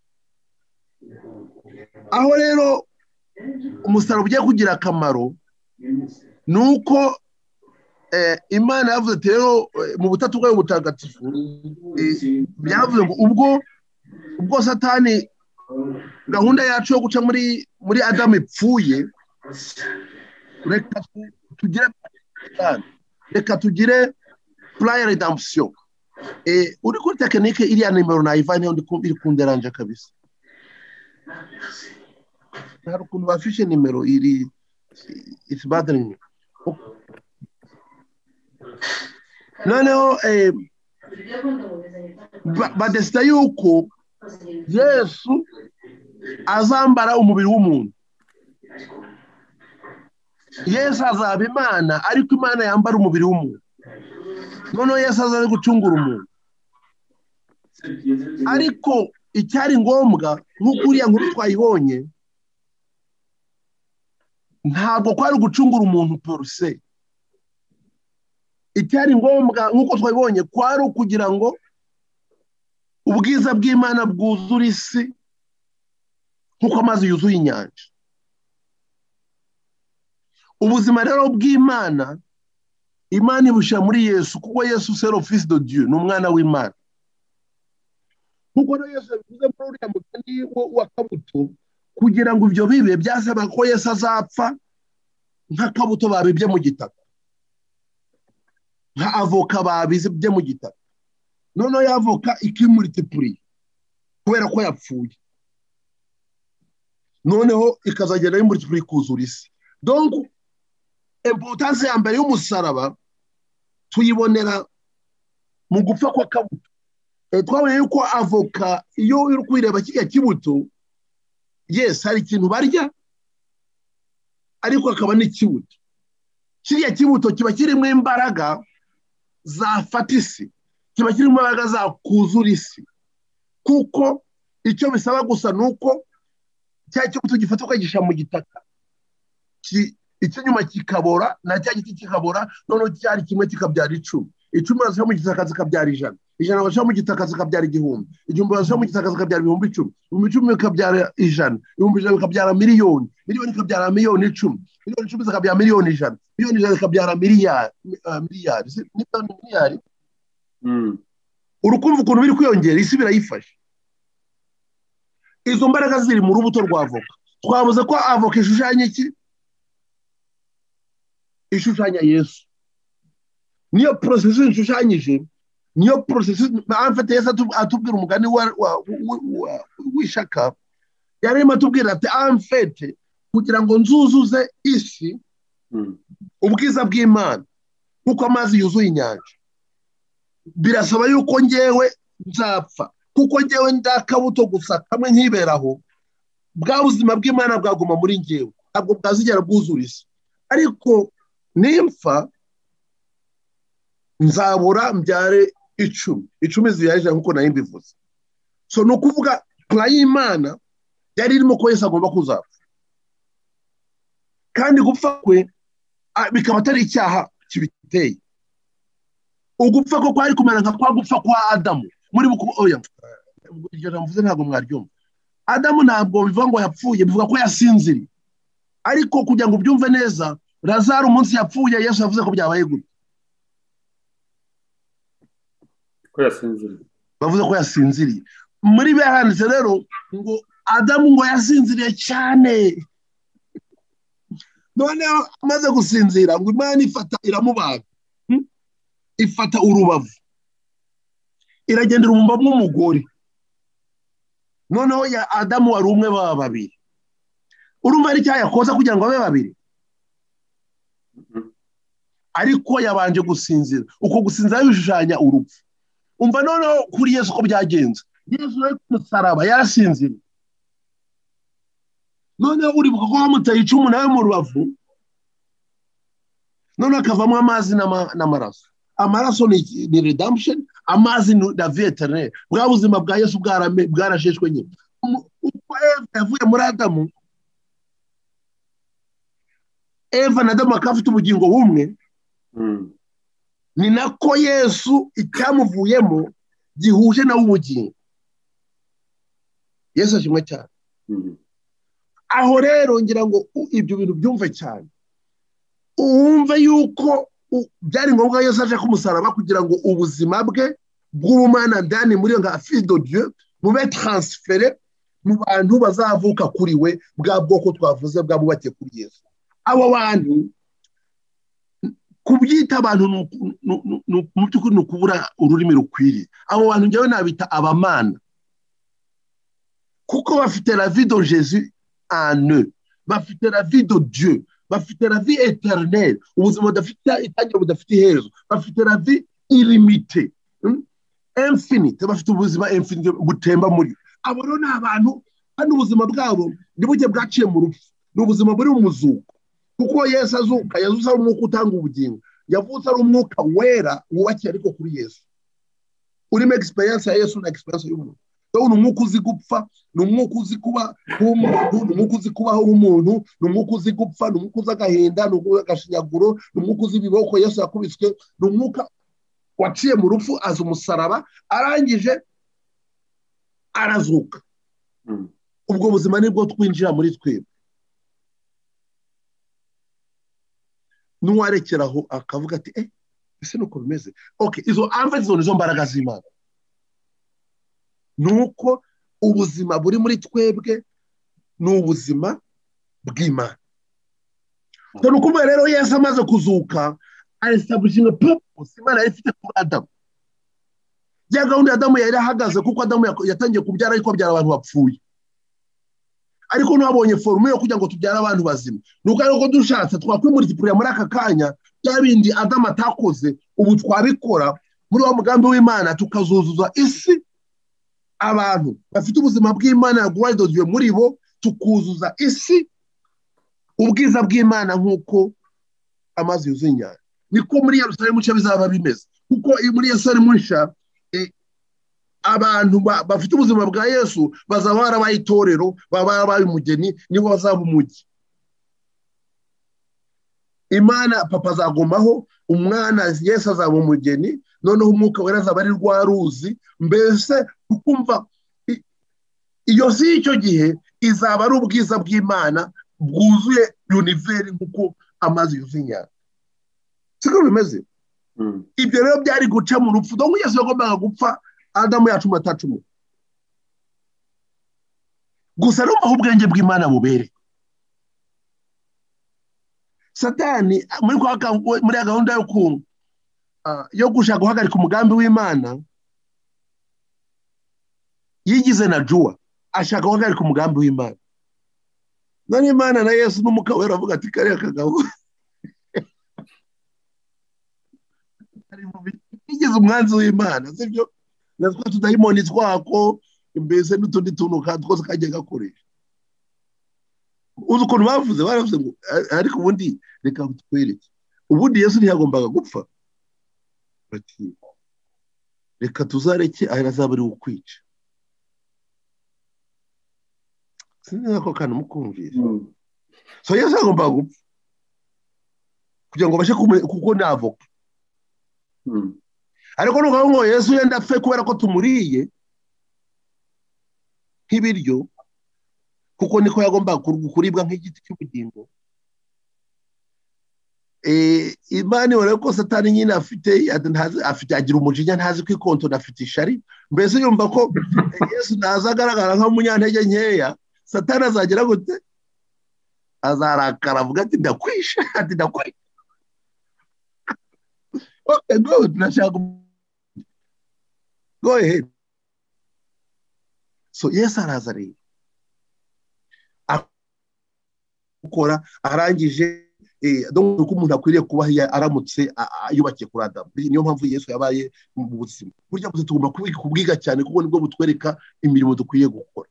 Aho rero umusaraba ugiye kugira akamaro nuko Imana yavuze ati rero mu butatu bwayo butagatifu, byavuze ngo ubwo Satani gahunda yacu yo guca muri Adamu ipfuye, reka tugire plan ya redemption. Uri kuri tekinike iriya nimero nayivanye iri kunderanje kabisa. Hari ukuntu bafishe nimero iri, it's bothering me. noneho badesida yuko Yesu azambara umubiri w'umuntu. Yesu azaba Imana ariko Imana yambara umubiri w'umuntu. Noneho Yesu azaze gucungura umuntu. Ariko icyari ngombwa nk'uko uriya nkuru twayibonye, ntabwo kwari gucungura umuntu poruse. Icyari ngombwa nk'uko twabibonye kwari ukugira ngo ubwiza bw'Imana bwuzure isi nk'uko amazi yuzuye inyanja. Ubuzima rero bw'Imana, Imana ibushyira muri Yesu, kuko Yesu c'est le fils de Dieu, ni umwana w'Imana. Nk'uko rero Yesu yabivuze muri uriya mugani wa kabuto, kugira ngo ibyo bibe byasaba ko Yesu azapfa nk'akabuto babibye mu gitaka, nka avoka babibye mu gitaka. Noneho ya avoka ikimultipuriye kubera ko yapfuye, noneho ikazagenda yimultipuriye ikuzura isi. Donc importance ya mbere y'umusaraba tuyibonera mu gupfa kwa kabuto. Twabonye yuko avoka iyo uri kwireba kiriya kibuto, yes hari ikintu barya ariko akaba n'ikibuto. Kiriya kibuto kiba kirimo imbaraga zafata isi, kiba kirimo imbaraga zakuzura isi, kuko icyo bisaba gusa nuko cya kibuto gifata ukagisha mu gitaka, icyo nyuma kikabora na cya giti kikabora, noneho cyari kimwe kikabyara 10, 10 bazashyira mu gitaka zikabyara 100, 100 bazashyira mu gitaka zikabyara 1000, 1000 bazashyira mu gitaka zikabyara 10,000, 10,000 bikabyara 100, 100,000 bikabyara miliyoni, miliyoni ikabyara miliyoni 10, miliyoni 10 zikabyara miliyoni 100, miliyoni 100 zikabyara miliyari. Urukumva ukuntu biri kwiyongera, isi birayifashe. Izo mbaraga ziri mu rubuto rwa avoka. Twavuze ko avoka ishushanya iki? Ishushanya Yesu. Niyo processus ishushanyije, niyo processus amfite Yesu atubwira umugani w'ishaka. Yarimo atubwira ati amfite kugira ngo nzuzuze isi ubwiza bw'Imana kuko amazi yuzuye inyanja, birasaba yuko ngewe nzapfa, kuko ngewe ndakabuto gusa kamwe nkiberaho, bwa buzima bw'Imana bwaguma muri ngewe, ntabwo bwazigera bwuzura isi. Ariko nimfa nzabura mbyare 10 ziyaje nkuko nayo mbivuze. So no kuvuga plan y'Imana yari irimo ko Yesu agomba kuzapfa, kandi gupfa kwe bikaba atari icyaha kibiteye. Ugupfa ko kwari kumera nka kwa gupfa kwa Adamu. Muri oya iryo jamvuze ntabwo mwaryumva. Adamu ntabwo bivuga ngo yapfuye, bivuga ko yasinziriye. Ariko kugira ngo ubyumve neza, Lazaro umunsi yapfuye Yesu yavuze ko byabaye gute?
Ko yasinziriye.
Bavuze ko yasinziriye. Muri behanditse rero ngo Adamu ngo yasinziriye cyane. Noneho amaze gusinzira ngo Imana ifata iramubaga, ifata urubavu, iragendera umumba mw'umugore. Noneho ya Adamu wari umwe baba babiri. Urumva ari cyaha yakoza kugira ngo babe babiri? Ariko yabanje gusinzira. Uko gusinzira bishushanya urupfu. Umva noneho kuri Yesu ko byagenze. Yesu ari ku musaraba yarasinzira. Noneho uribuka ko bamutaye icumu nawe mu rubavu, noneho akavamo amazi n'amaraso. Amaraso ni redemption, amazi ni la vie éternelle. Bwa buzima bwa Yesu bwarasheshwe nyine. Uko Eva yavuye muri Adamu, Eva na Adamu bakafite ubugingo bumwe, ni nako Yesu icyamuvuyemo gihuje nawe ubugingo. Yesu ashimwe cyane. Aho rero ngira ngo ibyo bintu byumve cyane, wumve yuko byari ngombwa Yesu aje ku musaraba kugira ngo ubuzima bwe bw'ubumana ndani muri nga fils de Dieu bube transféré mu bantu bazavuka kuri we, bwa bwoko twavuze bwabubake kuri Yesu. Abo bantu kubyita abantu mu by'ukuri ni ukubura ururimi rukwiriye. Abo bantu njyewe nabita abamana, kuko bafite la vie de Jésus en eux, bafite la vie de Dieu, bafite la vie éternelle, ubuzima budafite itangiriro budafite iherezo, bafite la vie ilimite infinite, bafite ubuzima infinite butemba muri abo rero ni abantu kandi ubuzima bwabo ntibujye bwaciye mu rupfu, ni ubuzima buri mu muzuko, kuko Yesu azuka yazutse ari umwuka utanga ubugingo, yavutse ari umwuka wera wubakiye ariko kuri Yesu, urimo experience ya Yesu na experience y'umuntu. Ni umwuka uzi gupfa, ni umwuka uzi kuba nk'umuntu, ni umwuka uzi kubaho nk'umuntu, ni umwuka uzi gupfa, ni umwuka uzi agahinda, ni umwuka agashinyaguro, ni umwuka uzi ibiboko Yesu yakubiswe, ni umwuka waciye mu rupfu aza umusaraba, arangije arazuka. Ubwo buzima nibwo twinjira muri twebwe. N'uwarekeraho akavuga ati ese nuko bimeze. Okay, izo nizo mbaraga z'Imana. Nuko ubuzima buri muri twebwe ni ubuzima bw'Imana. Nuko rero Yesu amaze kuzuka establishing a purpose Imana yari ifite kuri Adamu. Ya gahunda ya Adamu yari ahagaze kuko Adamu yatangiye kubyara ariko abyara abantu bapfuye. Ariko nabonye forume yo kugira ngo tubyara abantu bazima. Nuko ariko dushatse twakwimultipurira muri aka kanya bya bindi Adamu atakoze, ubu twabikora muri wa mugambi w'Imana tukazuzuza isi. Abantu bafite ubuzima bw'Imana yaguhaye muri bo, tukuzuza isi ubwiza bw'Imana nk'uko amazi yuzuye inyanja. Niko muri Yerusalemu cyo bizaba bimeze, kuko muri Yerusalemu nsha abantu bafite ubuzima bwa Yesu bazaba barabaye itorero, barabaye umugeni, nibo bazaba umujyi. Imana papa azagomaho, umwana Yesu azaba umugeni, noneho umwuka wera azaba ari rwa ruzi. Mbese ukumva iyo si icyo gihe izaba ari ubwiza bw'Imana bwuzuye univeri nk'uko amazi yuzuye inyanja. Siko bimeze. Ibyo rero byari guca mu rupfu. Donc Yesu yagombaga gupfa, Adamu yacuma atacuma. Gusa no mu ubwenge bw'Imana bubere. Satani muri gahunda yo gushaka guhagarika umugambi w'Imana yigize na Juwa, ashaka guhagarika umugambi w'Imana. None Imana na Yesu n'umwuka wera avuga ati kariya kagabo yigize umwanzi w'Imana, sibyo? Natwe tudayimoni twako mbese n'utundi tuntu twose kagiye gakoresha. Uzi ukuntu baravuze ngo ariko ubundi reka twereke, ubundi Yesu ntiyagombaga gupfa, bati reka tuzareke azaba ari ukwica. Sinzi ko kana mukumvira. So Yesu agombaga gupfa kugira ngo bashe kuko navoka. Ariko nuko ngo Yesu yenda apfe kubera ko tumuriye nk'ibiryo, kuko niko yagomba kuribwa nk'igiti cy'ubugingo. Imana ibona ko Satani nyine afite agira umujinya, ntazi kwikontora, afite ishari. Mbese yumva ko Yesu naza agaragara nk'umunyantege nkeya, Satani azagera gute? Azarakara avuga ati ndakwisha, ati ndakwisha. Okay, good. Go ahead. So Yesu araza rero akora arangije donc uko umuntu akwiriye kuba aramutse yubakiye kuri Adamu. Niyo mpamvu Yesu yabaye mu buzima. Burya bwo tugomba kubwiga cyane kuko nibwo butwereka imirimo dukwiye gukora.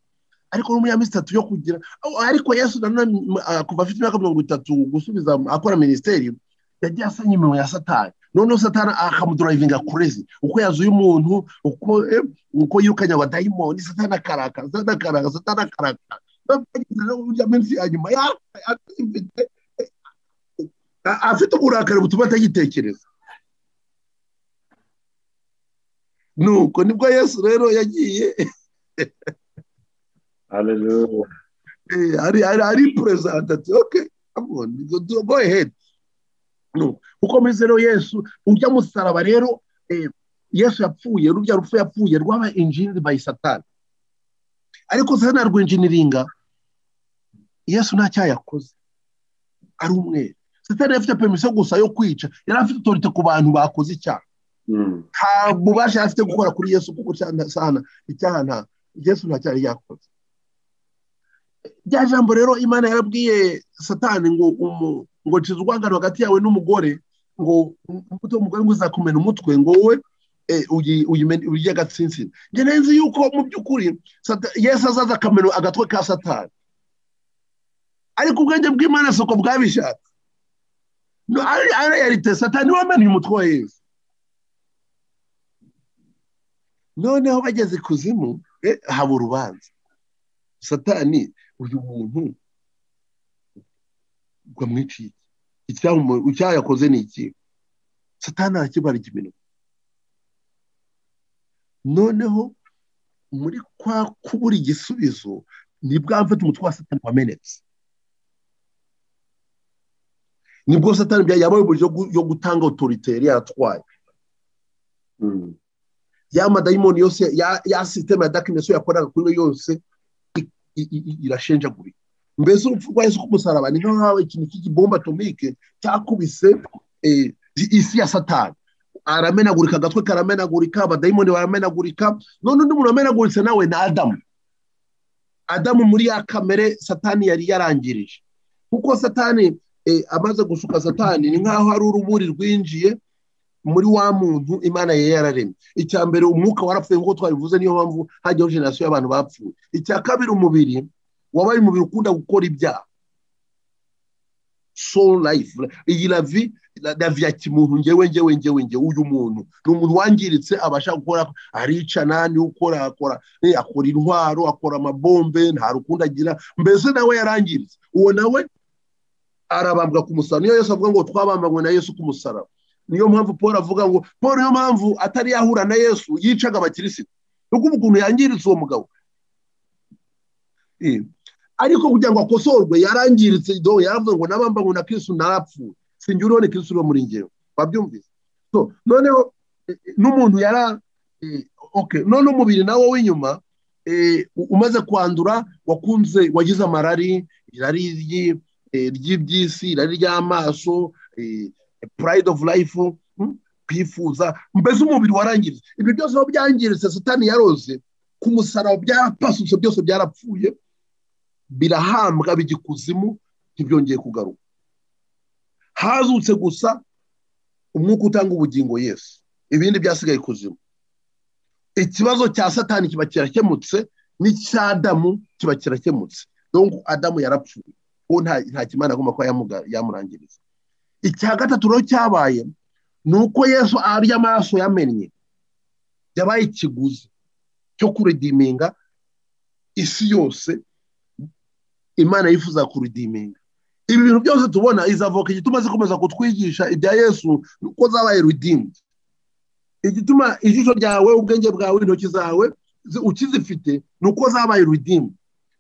Ariko muri ya minsi 3 yo kugira ariko Yesu kuva afite imyaka 30 gusubiza akora ministeri, yagiye asanya imirimo ya Satani. Noneho Satani akamudrivinga crazy, uko yazuye umuntu, uko yirukanya abadayimoni, Satani akaraka. Burya minsi anyuma afite uburakari butuma atagitekereza. Nuko nibwo Yesu rero yagiye
Hallelujah.
Ari present. Okay, come on, go ahead. No, uko mezero Yesu ujya musaraba rero Yesu yapfuye, rujya rupfu yapfuye rwaba engineered by Satani. Ariko Satani arwinjiniringa, Yesu nta cyayakoze, ari umwe. Satani afite permission gusa yo kwica, yari afite authority ku bantu bakoze icyaha. Nta bubasha afite gukora kuri Yesu kuko sana icyaha nta Yesu nta cyari yakoze. Rya jambo rero Imana yarabwiye Satani ngo cizwangana hagati yawe n'umugore, ngo imbuto y'umugore ngo uzakumena umutwe ngo wowe uyige agatsinsino. njye nzi yuko mu by'ukuri Yesu azaza akamena agatwe ka Satani, ariko ubwenge bw'Imana si uko bwabishatse. ari yarite Satani wamenye umutwe wa Yesu. noneho bageze ikuzimu haba urubanza. Satani uyu muntu bwamwiciye icyaha yakoze ni iki? Satani arakibara ikimenyetso. noneho muri kwa kubura igisubizo nibwo mfite umutwe wa Satani wamenetse. nibwo Satani yabaye uburyo yo gutanga autorité yatwaye. ya madayimoni yose ya systeme ya darkness yakoraga kuri we yose irashenjagurika. mbese urupfu rwa Yesu kumusaraba ni nk'aho ikintu cy'ikibomba atomike cyakubise isi ya Satani. aramenagurika, agatwe karamenagurika, abadayimoni baramenagurika. none undi muntu amenaguritse nawe na Adamu muri ya kamere Satani yari yarangirije. kuko Satani amaze gushuka Satani ni nk'aho hari uruburi rwinjiye muri wa muntu Imana yari yararemye. icya mbere umwuka warapfuye nk'uko twabivuze, niyo mpamvu hajyaho generasiyo y'abantu bapfuye. icya kabiri umubiri wabaye umubiri ukunda gukora ibyaha. soul life, iyi la vie ya kimuntu, ngewe uyu muntu ni umuntu wangiritse, abasha gukora, aricana, ni ukora akora intwaro, akora amabombe, nta rukundo agira. mbese nawe yarangiritse. uwo nawe arabambwa ku musaraba. niyo Yesu avuga ngo twabambanywe na Yesu ku musaraba. niyo mpamvu Paul avuga ngo niyo mpamvu atari yahura na Yesu yicaga abakirisitu. nuko ukuntu yangiritse uwo mugabo. ariko kugira ngo akosorwe yarangiritse. yaravuze ngo nabambanywe na Kristo narapfuye, sinjye uriho ni Kristo uri muri njyewe. babyumvise? noneho n'umuntu none umubiri nawo w'inyuma umaze kwandura, wagize amarari, irari ry'iby'isi, irari ry'amaso, pride of life, kwifuza. mbese umubiri warangiritse. ibyo byose aho byangiritse Satani yaroze ku musaraba, byarapasutse, byose byarapfuye, birahambwa, bijya ikuzimu, ntibyongeye kugaruka. hazutse gusa umwuka utanga ubugingo Yesu, ibindi byasigaye ikuzimu. ikibazo cya Satani kiba kirakemutse, n'icya Adamu kiba kirakemutse. donc Adamu yarapfuye, uwo nta kimana agomba kuba yamurangiriza. icya gatatu rero cyabaye ni uko Yesu arya amaraso yamennye, yabaye ikiguzi cyo kuredeeminga isi yose Imana yifuza kuredeeminga. ibi bintu byose tubona izavoka igituma zikomeza kutwigisha ibya Yesu uko zabaye redeemed. igituma ijisho ryawe, ubwenge bwawe, intoki zawe ukizifite ni uko zabaye redeemed.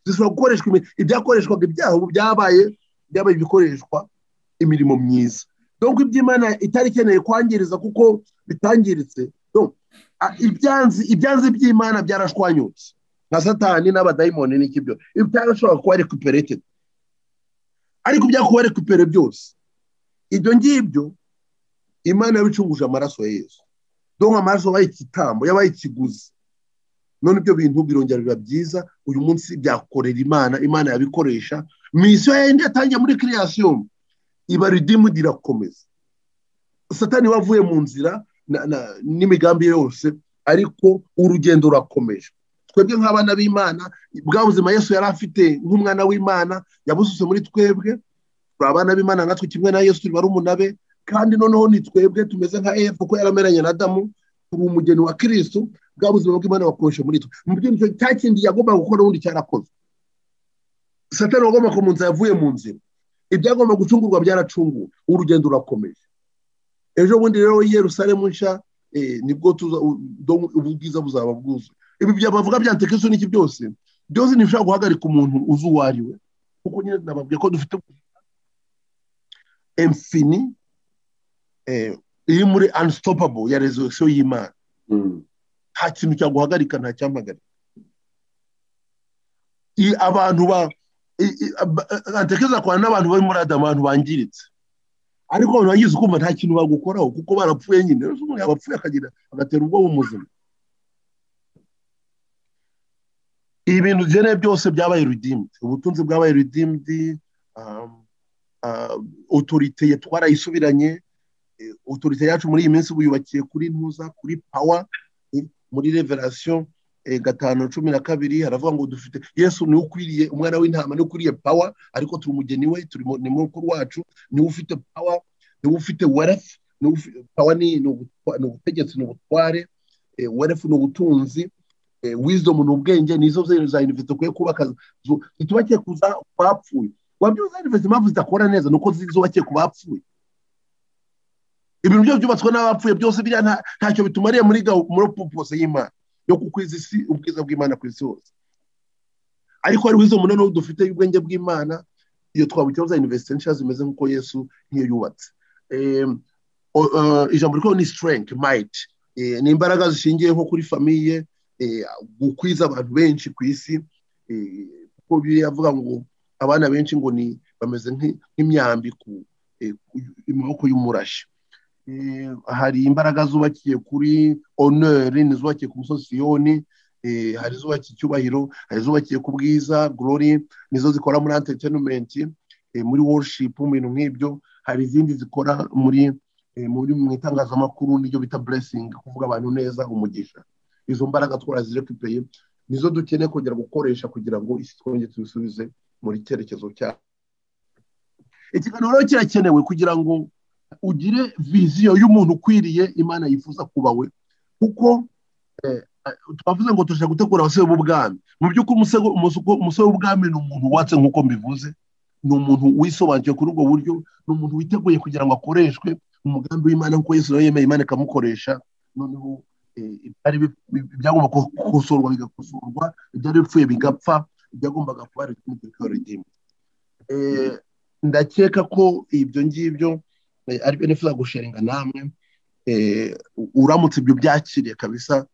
zishobora gukoreshwa ibyakoreshwaga ibyaha, ubu byabaye bikoreshwa imirimo myiza. donc iby'Imana itari ikeneye kwangiriza kuko bitangiritse. donc ibyanzi by'Imana byarashwanyutse nka Satani n'abadayimoni n'ikibyo. ibyarashobora kuba recuperated, ariko byakuba recupere byose ibyo ngibyo Imana yabicunguje amaraso ya Yesu. donc amaraso yabaye igitambo, yabaye ikiguzi. none ibyo bintu birongera biba byiza. uyu munsi byakorera Imana yabikoresha. misiyo yindi yatangiye muri creation iba redeemed, irakomeza. Satani wavuye mu nzira n'imigambi yose, ariko urugendo rurakomeje. twebwe nk'abana b'Imana, bwa buzima Yesu yari afite nk'umwana w'Imana yabusutse muri twebwe. turi abana b'Imana natwe kimwe na Yesu, turi barumuna be. kandi noneho ni twebwe tumeze nka Eva kuko yarameranye na Adamu, turi umugeni wa Kristo. bwa buzima bw'Imana bakoresha muri twe. mu by'icyo cya kindi yagomba gukora ubundi cyarakoze. Satani wagomba ko mu nzira yavuye mu nzira, ibyagomba gucungurwa byaracunguwe, urugendo rurakomeje. ejo bundi rero Yerusalemu nshya, nibwo ubwiza buzaba bwuzuye. ibi bavuga bya Antikristo n'iki byose ntibishobora guhagarika umuntu uzi uwo ari we, kuko nyine nababwiye ko dufite infini iri muri unstoppable ya resurrection y'Imana. nta kintu cyaguhagarika, nta cyampagarika. abantu Antikristo akwana n'abantu bari muri Adamu, abantu bangiritse, ariko abantu bangiritse kumva nta kintu bagukoraho kuko barapfuye nyine. umuntu yabapfuye agatera ubwoba umuzima. ibintu byene byose byabaye redeemed. ubutunzi bwabaye redeemed, autorité twarayisubiranye, autorité yacu muri iyi minsi buyubakiye kuri ntuza kuri power muri revelation 5:12 haravuga ngo dufite Yesu ni ukwiriye umwana w'intama ni ukwiriye power ariko turi umugeni we turi ni mukuru wacu ni ufite power ni ufite wealth power ni ubutegetsi ni ubutware wealth ni ubutunzi wisdom ni ubwenge nizo za university kwe kubaka zitubakiye kuza bapfuye wabyuza university mpamvu zidakora neza nuko zizubakiye ku bapfuye ibintu byo byubatswe n'abapfuye byose biriya ntacyo bitumariye muri purpose y'Imana yo kukwiza isi ubwiza bw'Imana ku isi hose ariko ari wizo munene dufite y'ubwenge bw'Imana iyo twabucyoza university nsha zimeze nkuko Yesu niyo yubatse ijambo riko ni strength might ni imbaraga zishingiye nko kuri famille gukwiza abantu benshi ku isi kuko biravuga ngo abana benshi ngo ni bameze nk'imyambi ku imaboko y'umurashi hari imbaraga zubakiye kuri honor nizubakiye ku musozi Siyoni hari zubakiye cyubahiro hari zubakiye ku bwiza glory nizo zikora muri entertainment muri worship mu bintu nk'ibyo hari izindi zikora muri mu itangazamakuru n'ibyo bita blessing kuvuga abantu neza umugisha izo mbaraga twarazirekuye nizo dukeneye kongera gukoresha kugira ngo isi twongere tubisubize muri cyerekezo cya ikiganiro kirakenewe kugira ngo ugire viziyo y'umuntu ukwiriye Imana yifuza kuba we kuko twavuze ngo turashaka gutegura abasore b'ubwami mu by'ukuri umusore w'ubwami ni umuntu watse nk'uko mbivuze ni umuntu wisobanukiye kuri ubwo buryo ni umuntu witeguye kugira ngo akoreshwe mu mugambi w'Imana nk'uko Yesu yemeye Imana ikamukoresha noneho ibyagomba gukosorwa bigakosorwa ibyari bipfuye bigapfa ibyagombaga kuba ari kumurikira ndakeka ko ibyo ngibyo ari benefit gusharinga namwe uramutse ibyo byakiriye kabisa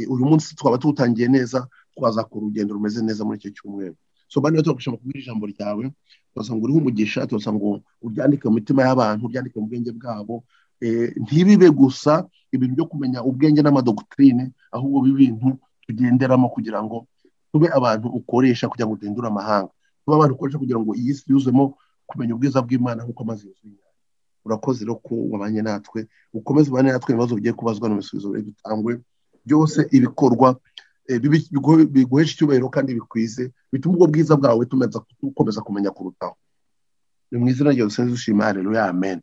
uyu munsi twaba tutangiye neza twazakora urugendo rumeze neza muri icyo cyumweru so bane twagushaka kubwira ijambo ryawe twasanga uriho umugisha twasanga ngo uryandike mu mitima y'abantu uryandike mu bwenge bwabo ntibibe gusa ibintu byo kumenya ubwenge n'amadoctrine ahubwo bibintu tugenderamo kugira ngo tube abantu ukoresha kugira ngo udendure amahanga tube abantu ukoresha kugira ngo iyi si yuzemo kumenya ubwiza bw'Imana nk'uko amazi yuzuye urakoze rero ko wabanye natwe ukomeze ubane natwe ibibazo bigiye kubazwa n'ibisubizo bitangwe byose ibikorwa biguhesha icyubahiro kandi bikwize bituma ubwo bwiza bwawe tukomeza kumenya kurutaho ni mu izina ryawe dusenze dushima haleluya amen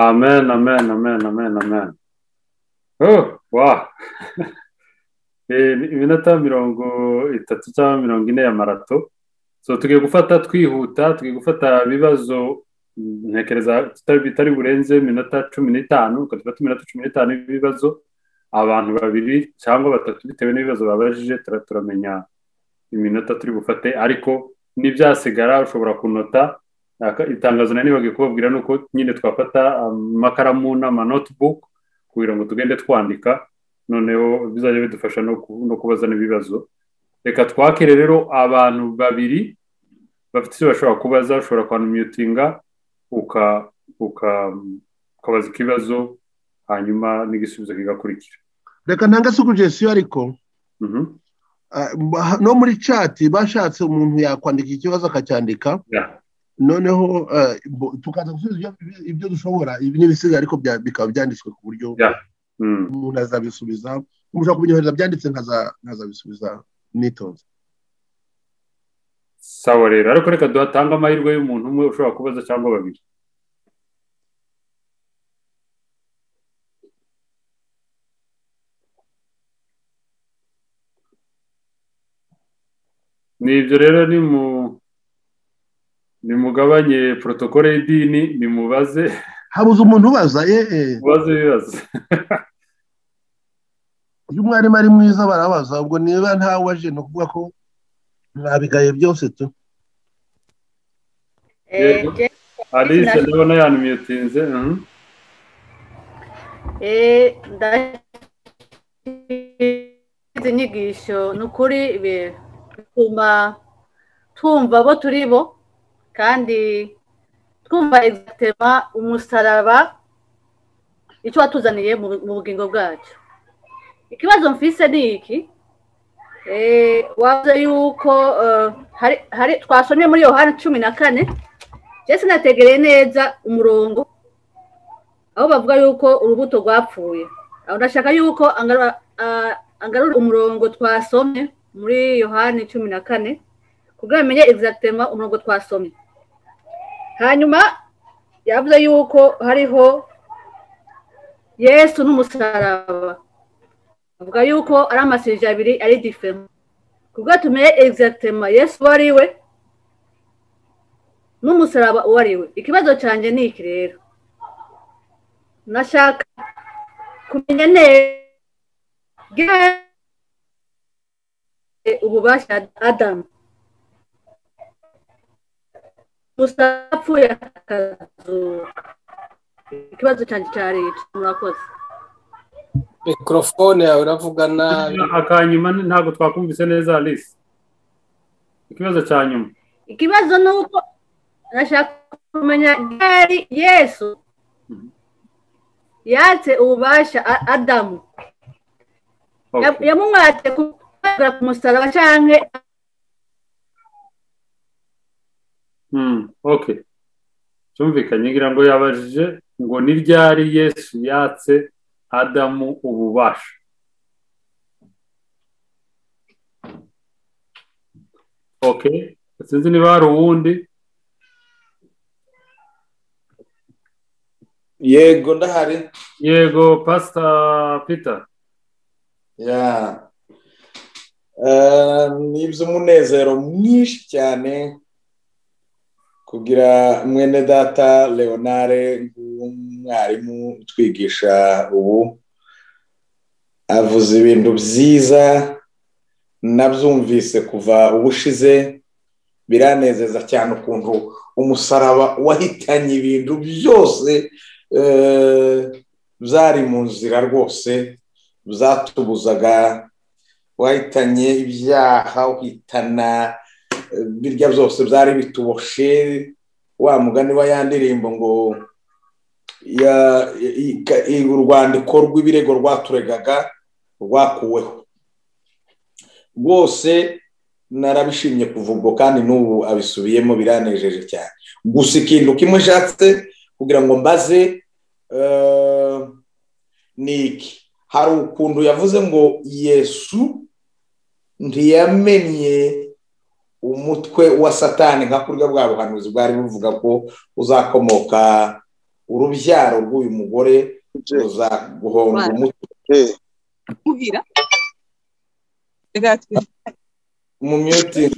amen amen amen amen amen wow iminota 30 cyangwa 40 ya marato so tugiye gufata twihuta tugiye gufata ibibazo ntekereza bitari burenze iminota 15 ukatufata iminota 15 ibibazo abantu babiri cyangwa batatu bitewe n'ibibazo babajije turamenya iminota turi bufate ariko n'ibyasigara ushobora kunota itangazo nani bagiye kubabwira nuko nyine twafata amakaramu n'ama notebook kugira ngo tugende twandika noneho bizajya bidufasha no kubazana ibibazo reka twakire rero abantu babiri bafite icyo bashobora kubaza ushobora kwanumitinga ukabaza ikibazo hanyuma n'igisubizo kigakurikira
reka ntanga suggestion ariko no muri chat bashatse umuntu yakwandika ikibazo akacyandika noneho tukaza gusubiza ibyo dushobora ibi n'ibisiga ariko bikaba byanditswe ku buryo umuntu azabisubiza umushaka kubinyohereza byanditse nkazabisubiza nitonze
sawa rero ariko reka duhatanga amahirwe y'umuntu umwe ushobora kubaza cyangwa babiri nibyo rero nimugabanye protokole y'idini nimubaze
habuze umuntu ubaza
ubaze ibibazo
iyo umwarimu ari mwiza barabaza ubwo niba ntawe waje no kuvuga ko mwabigaye byose tu
Alice ndabona yanumyetinze
izi nyigisho nukuri bituma twumva abo turi bo kandi twumva exactement umusaraba icyo watuzaniye mu bugingo bwacu ikibazo mfise ni iki wavuze yuko hari twasomye muri Yohana 14 Yesu nategereye neza umurongo aho bavuga yuko urubuto rwapfuye. Aho ndashaka yuko angarura umurongo twasomye muri Yohani 14 kugira amenye exactement umurongo twasomye. Hanyuma yavuze yuko hariho Yesu n'umusaraba. Avuga yuko ari amasirije abiri ari different. Kugira tumenye exactement Yesu wariwe n'umusaraba wariwe. Ikibazo cyanje ni iki rero. Nashaka kumenya neza ububasha Adamu musapfuye akazuka. Ikibazo cyanje cyari murakoze.
Mikrofone yawe uravuga nabi.
Akanyuma ntabwo twakumvise neza Alice. Ikibazo cya nyuma.
Ikibazo nuko nashaka kumenya gari Yesu yatse ububasha Adamu.
Okay.
Yamumwate kugira ku musaraba canke
Okay. Cyumvikanye ngira ngo yabajije ngo ni ryari Yesu yatse Adamu ububasha. Okay. Sinzi niba hari uwundi.
Yego ndahari.
Yego Pastor Peter.
Nibyo umunezero mwinshi cyane kugira mwene data Leonare umwarimu utwigisha ubu avuze ibintu byiza nabyumvise kuva ubushize biranezeza cyane ukuntu umusaraba wahitanye ibintu byose byari mu nzira rwose byatubuzaga wahitanye ibyaha uhitana birya byose byari bituboshe wa mugani wa yandirimbo ngo urwandiko rw'ibirego rwaturegaga rwakuweho rwose narabishimye kuva ubwo kandi n'ubu abisubiyemo biranejeje cyane. Gusa ikintu kimwe nshatse kugira ngo mbaze niki hari ukuntu yavuze ngo Yesu ntiyamenye umutwe wa Satani nka kurya bwa buhanuzi bwari buvuga ko uzakomoka urubyaro rw'uyu mugore uzaguhonga umutwe
kuhira
mu mute.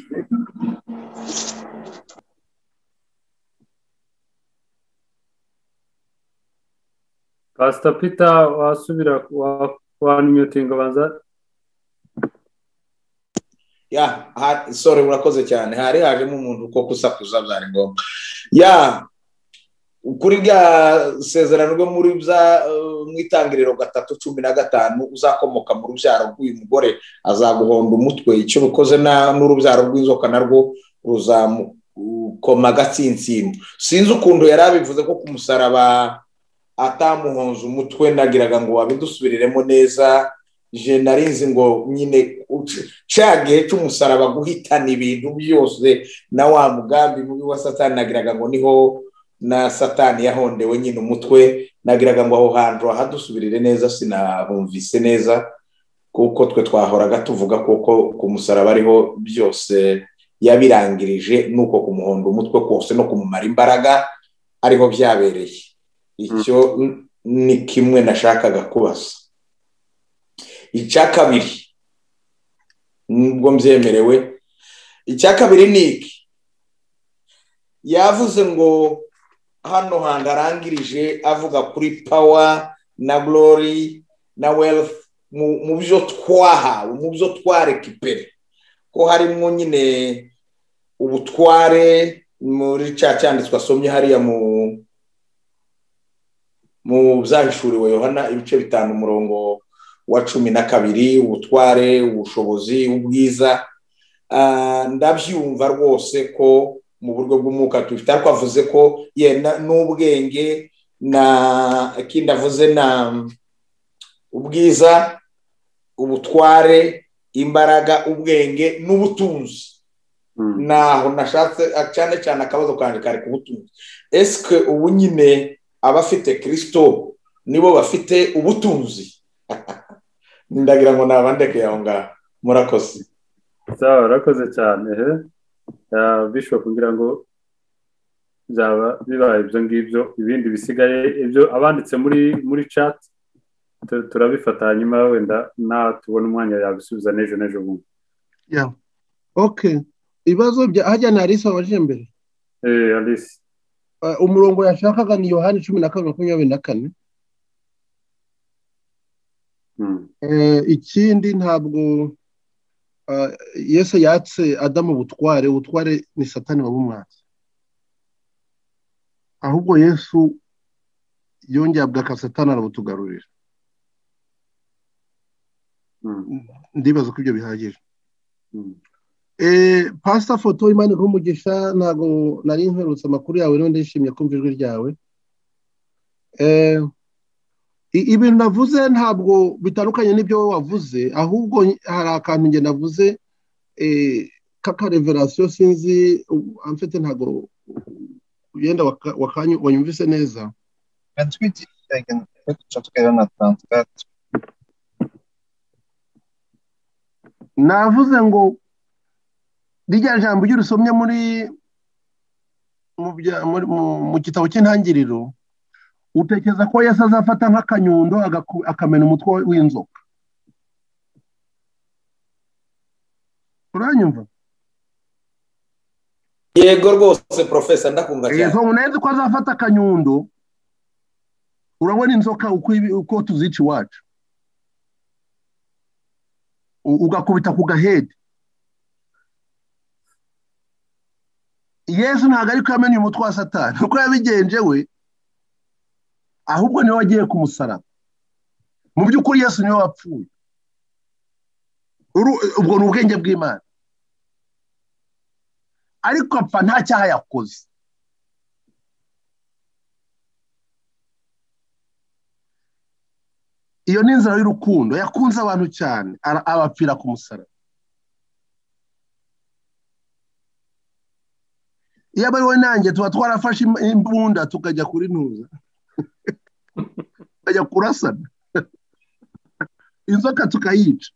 Pastor Peter wasubira wa muting abanza.
Sorry urakoze cyane hari hajemo umuntu ko kusakuza byari ngombwa. Kuri bya sezerano rwo muri bya mwitangiriro 3:15 uzakomoka mu rubyaro rw'uyu mugore azaguhonda umutwe icyo bikoze n'urubyaro rw'inzoka narwo ruzamukoma gatsintsino. Sinzi ukuntu yarabivuze ko kumusaraba atamuhonza umutwe nagiraga ngo wabidusubiriremo neza. Je narinzi ngo nyine cyagihe cy'umusaraba guhitana ibintu byose na wa mugambi mubi wa Satani nagiraga ngo niho na Satani yahondewe nyine umutwe. Nagiraga ngo aho hantu ahadusubirire neza sinahumvise neza kuko twe twahoraga tuvuga kuko ku musaraba ariho byose yabirangirije nuko kumuhonda umutwe kose no kumumara imbaraga ariho byabereye. Icyo ni kimwe nashakaga kubaza. Icya kabiri nubwo mbyemerewe, icya kabiri ni iki yavuze ngo hano hangarangirije avuga kuri power na glory na wealth mu byo twahawe mu byo twarekipere ko harimo nyine ubutware muri cyanditswe asomye hariya mu byahishuriwe Yohana ibice 5 umurongo wa 12 ubutware ubushobozi ubwiza. Ndabyumva rwose ko mu buryo bw'umwuka tufite ariko avuze ko n'ubwenge na ikindi avuze na ubwiza ubutware imbaraga ubwenge n'ubutunzi. Naho nashatse cyane akabazo kanje kari ku butunzi. Eske ubu nyine abafite Kristo nibo bafite ubutunzi. Ndagira ngo nabandeke aho ngaho. Murakoze.
Sawa, urakoze cyane. Bishop kugira ngo byaba bibaye ibyo ngibyo, ibindi bisigaye ibyo abanditse muri chat turabifata hanyuma wenda tubona umwanya yabisubiza n'ejo bundi.
Okay, ibibazo bya hajya na Alice waje mbere.
Alice,
umurongo yashakaga ni Yohani 12:24. Ikindi ntabwo Yesu yatse Adamu ubutware ni Satani wabumwatse, ahubwo Yesu yongeye abwaka Satani arabutugarurira. Ndibaza ko ibyo bihagije. Pastor Foto Imana rumugisha, ntago nari nkerutse amakuru yawe rero ndishimye kumva ijwi ryawe. Ibintu navuze ntabwo bitandukanye n'ibyo wavuze, ahubwo hari akantu nge navuze kaka revelation sinzi amfite ntago yenda wanyumvise neza. Navuze ngo rijya jambo ry'urusomye mu gitabo cy'intangiriro, utekereza ko Yesu azafata nk'akanyundo akamena umutwe w'inzoka. Uranyumva?
Yego rwose professor, ndakumva cyane.
Neza ko azafata akanyundo, urabona inzoka uko tuzica iwacu, ugakubita ku gahedi. Yesu ntabwo ari kwamenya umutwe wa Satani uko yabigenje we, ahubwo niwe wagiye ku musaraba. Mu by'ukuri Yesu niwe wapfuye. Ubwo ni ubwenge bw'Imana, ariko apfa nta cyaha yakoze. Iyo ni inzira y'urukundo, yakunze abantu cyane abapfira ku musaraba. Iyo ari we nanjye tuba twarafashe imbunda tukajya kuri ntuza tukajya kurasana inzoka tukayica.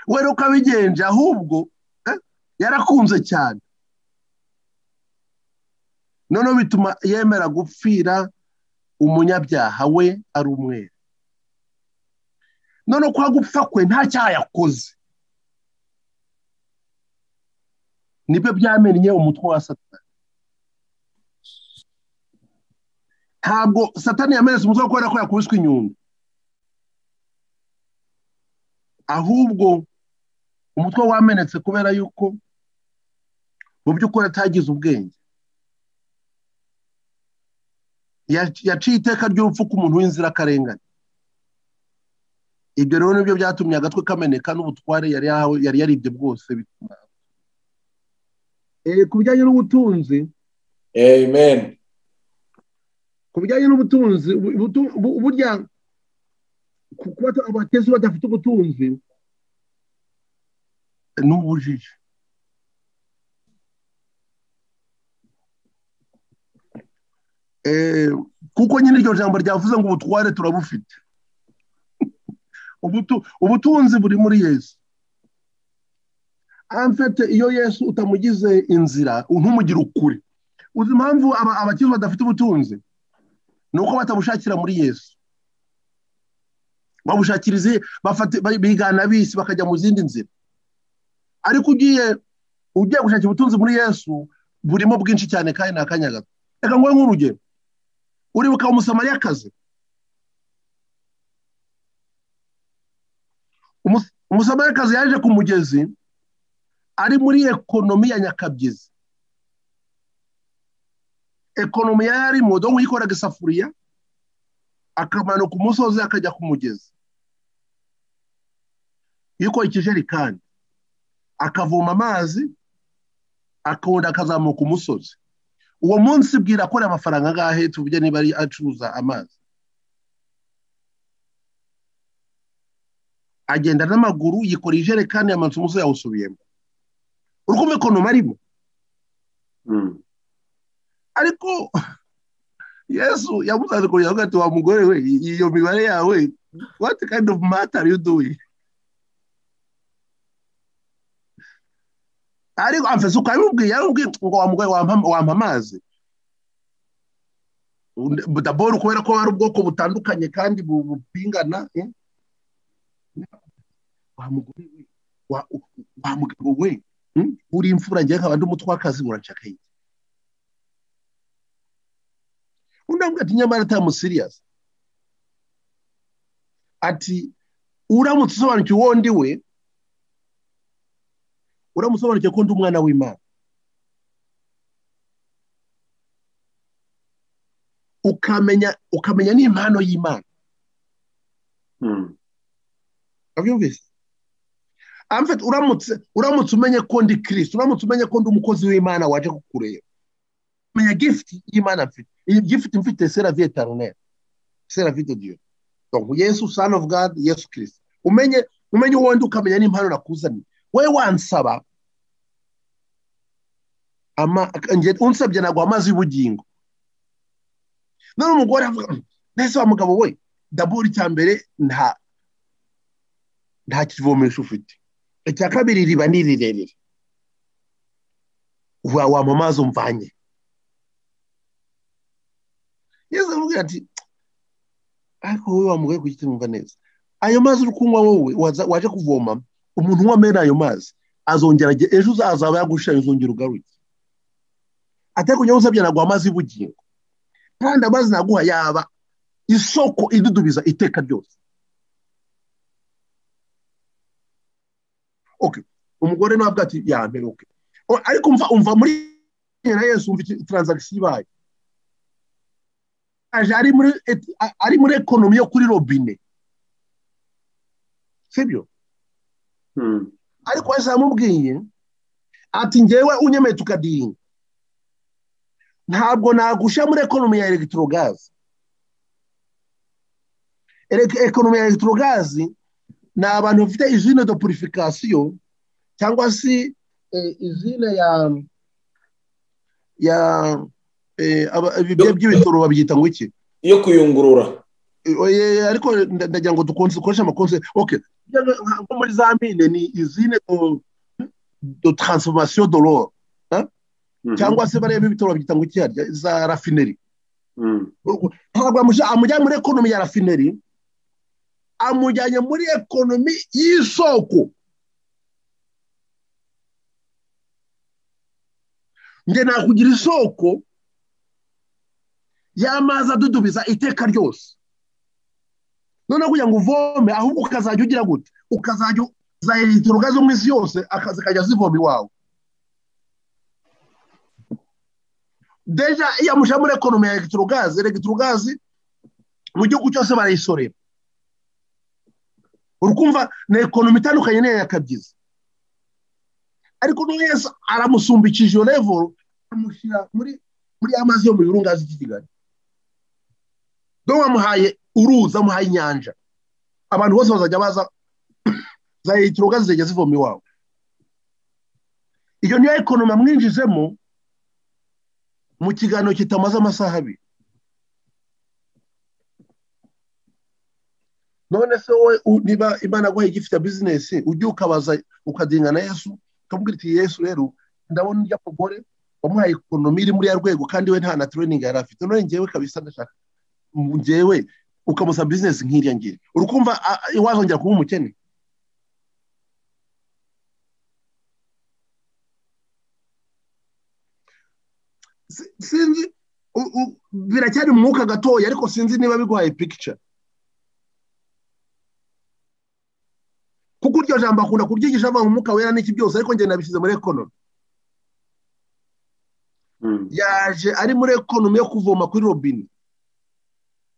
We rero ukabigenje, ahubwo yarakunze cyane, noneho bituma yemera gupfira umunyabyaha we ari umwere. Noneho kwa gupfa kwe nta cyaha yakoze, nibyo byamennye umutwe wa Satani. Ntabwo Satani yamenetse umutwe kubera ko yakubiswe inyundo, ahubwo umutwe wamenetse kubera yuko mu by'ukuri atagize ubwenge. Yaciye iteka ry'urupfu ku muntu w'inzirakarengane. Ibyo rero nibyo byatumye agatwe kameneka n'ubutware yari yaribye bwose bituma. Ku bijyanye n'ubutunzi,
amen.
Ku bijyanye n'ubutunzi, burya kuba abatezo badafite ubutunzi ni ubujiji. Kuko nyine iryo jambo ryavuze ngo ubutware turabufite. Ubutunzi buri muri Yesu. Amfite iyo Yesu utamugize inzira, ntumugire ukuri. Uzi impamvu abakizo badafite ubutunzi? Nuko batabushakira muri Yesu. Babushakirize bigana bisi bakajya mu zindi nzira. Ariko ugiye gushakira ubutunzi muri Yesu, burimo bwinshi cyane kandi nakanya gato. Reka ngoye nk'urugero. Uribuka umusamariyakazi? Umusamariyakazi yaje ku mugezi ari muri ekonomi ya nyakabyizi. Ekonomi yarimo do yikoraga isafuriya, akamanuka umusozi akajya ku mugezi. Yikora ikijerikani, akavoma amazi, akunda akazamuka umusozi. Uwo munsi bwira akora amafaranga ngahe tubujye niba ari acuruza amazi. Agenda n'amaguru, yikora ijerekani, yamanutse umusozi yawusubiyemo. Urukume ekonomi arimo. Ariko Yesu yamusanze kugira ngo ati wa mugore we iyo mibare yawe what kind of math are you doing? Ariko amfese ukabibwiye yarubwiye ngo wa mugore wampa amazi. D'abord kubera ko ari ubwoko butandukanye kandi bupingana wa mugore we wa mugabo we uri imfura ngiye nkaba ndi umutwakazi uracaka iki? Undambwa ati nyamara atamu serious ati uramutse usobanukiwe uwo ndi we uramusobanukiwe ko ndi umwana w'Imana ukamenya n'impano y'Imana. Abyumvise? Amfite uramutse umenye ko ndi Kristo, uramutse umenye ko ndi umukozi w'Imana waje kukureba, menya gift y'Imana mfite. Iyi gift mfite c'est la vie éternelle, c'est la vie de Dieu. Donc Yesu son of God, Yesu Kristo. Umenye uwo ndi ukamenya n'impano nakuzaniye. Wewe wansaba unsabye nagwa amazi y'ubugingo. None umugore avuga nese wa mugabo we d'abord cyambere nta kivomesho ufite. Icya kabiri riba nirirerere. Wa mamazi umvanye. Yesu avuga ati ariko wowe wa mugore kuki tumva neza. Ayo mazi uri kunywa wowe waje kuvoma umuntu unywa mena ayo mazi azongera ejo uzazaba yagushira uzongera ugaruke. Ateko nyawo usabye nagwa amazi y'ubugingo. Kandi amazi naguha yaba isoko idudubiza iteka ryose. Okay, umugore nawe ati ya mbere okay. Ariko umva muri na Yesu umva transaction ibaye. Ari muri economy yo kuri robine. Sibyo? Ariko asamubwiye ati ngewe unyemeye tukadinga. Ntabwo nagusha muri economy ya electrogaz. Economy ya electrogaz na abantu bafite usine de purification cyangwa si usine ya by'ibitoro babyita ngo iki
yo kuyungurura.
Ariko ndagira ngo dukoresha amakonse. Okay, nko muri za mine ni usine de transformation de l'eau cyangwa se barebe ibitoro babyita ngo iki harya za raffinerie. Ntabwo amujyanye muri economy ya raffinerie, amujyanye muri economy y'isoko. Nge nakugira isoko y'amazi adudubiza iteka ryose. None kugira ngo uvome ahubwo ukazajya ugira gute, ukazajya za electrogazo mu isi yose akazikajya zivoma iwawe. Deja iya musha muri economy ya electrogaz mu gihugu cyose barayisorera. Urukumva na economy itandukanye ne yakabyiza. Ariko no Yesu aramusumbikije level amushira muri amazi yo mu birunga z'Ikigali. Do wamuhaye uruza muhaye inyanja. Abantu bose bazajya baza za electrogazo zijya zivoma iwawe. Iyo niyo economy amwinjizemo mu kiganiro kitamaze amasaha abiri. None se wowe niba Imana guhaye igifite business ujye ukabaza ukadinga na Yesu ukamubwira ati Yesu rero ndabona njya mugore wamuhaye economy iri muri ya rwego kandi we nta na training yari afite. None ngewe kabisa ndashaka ngewe ukamusa business nk'iriya ngiri. Urukumva wazongera kuba umukene. Sinzi biracyari mu mwuka gatoya ariko sinzi niba biguhaye picture. Kuko iryo jambo akunda kuryigisha ava mu mwuka wera n'iki byose ariko nge nabishyize muri economy. Yaje ari muri economy yo kuvoma kuri robine.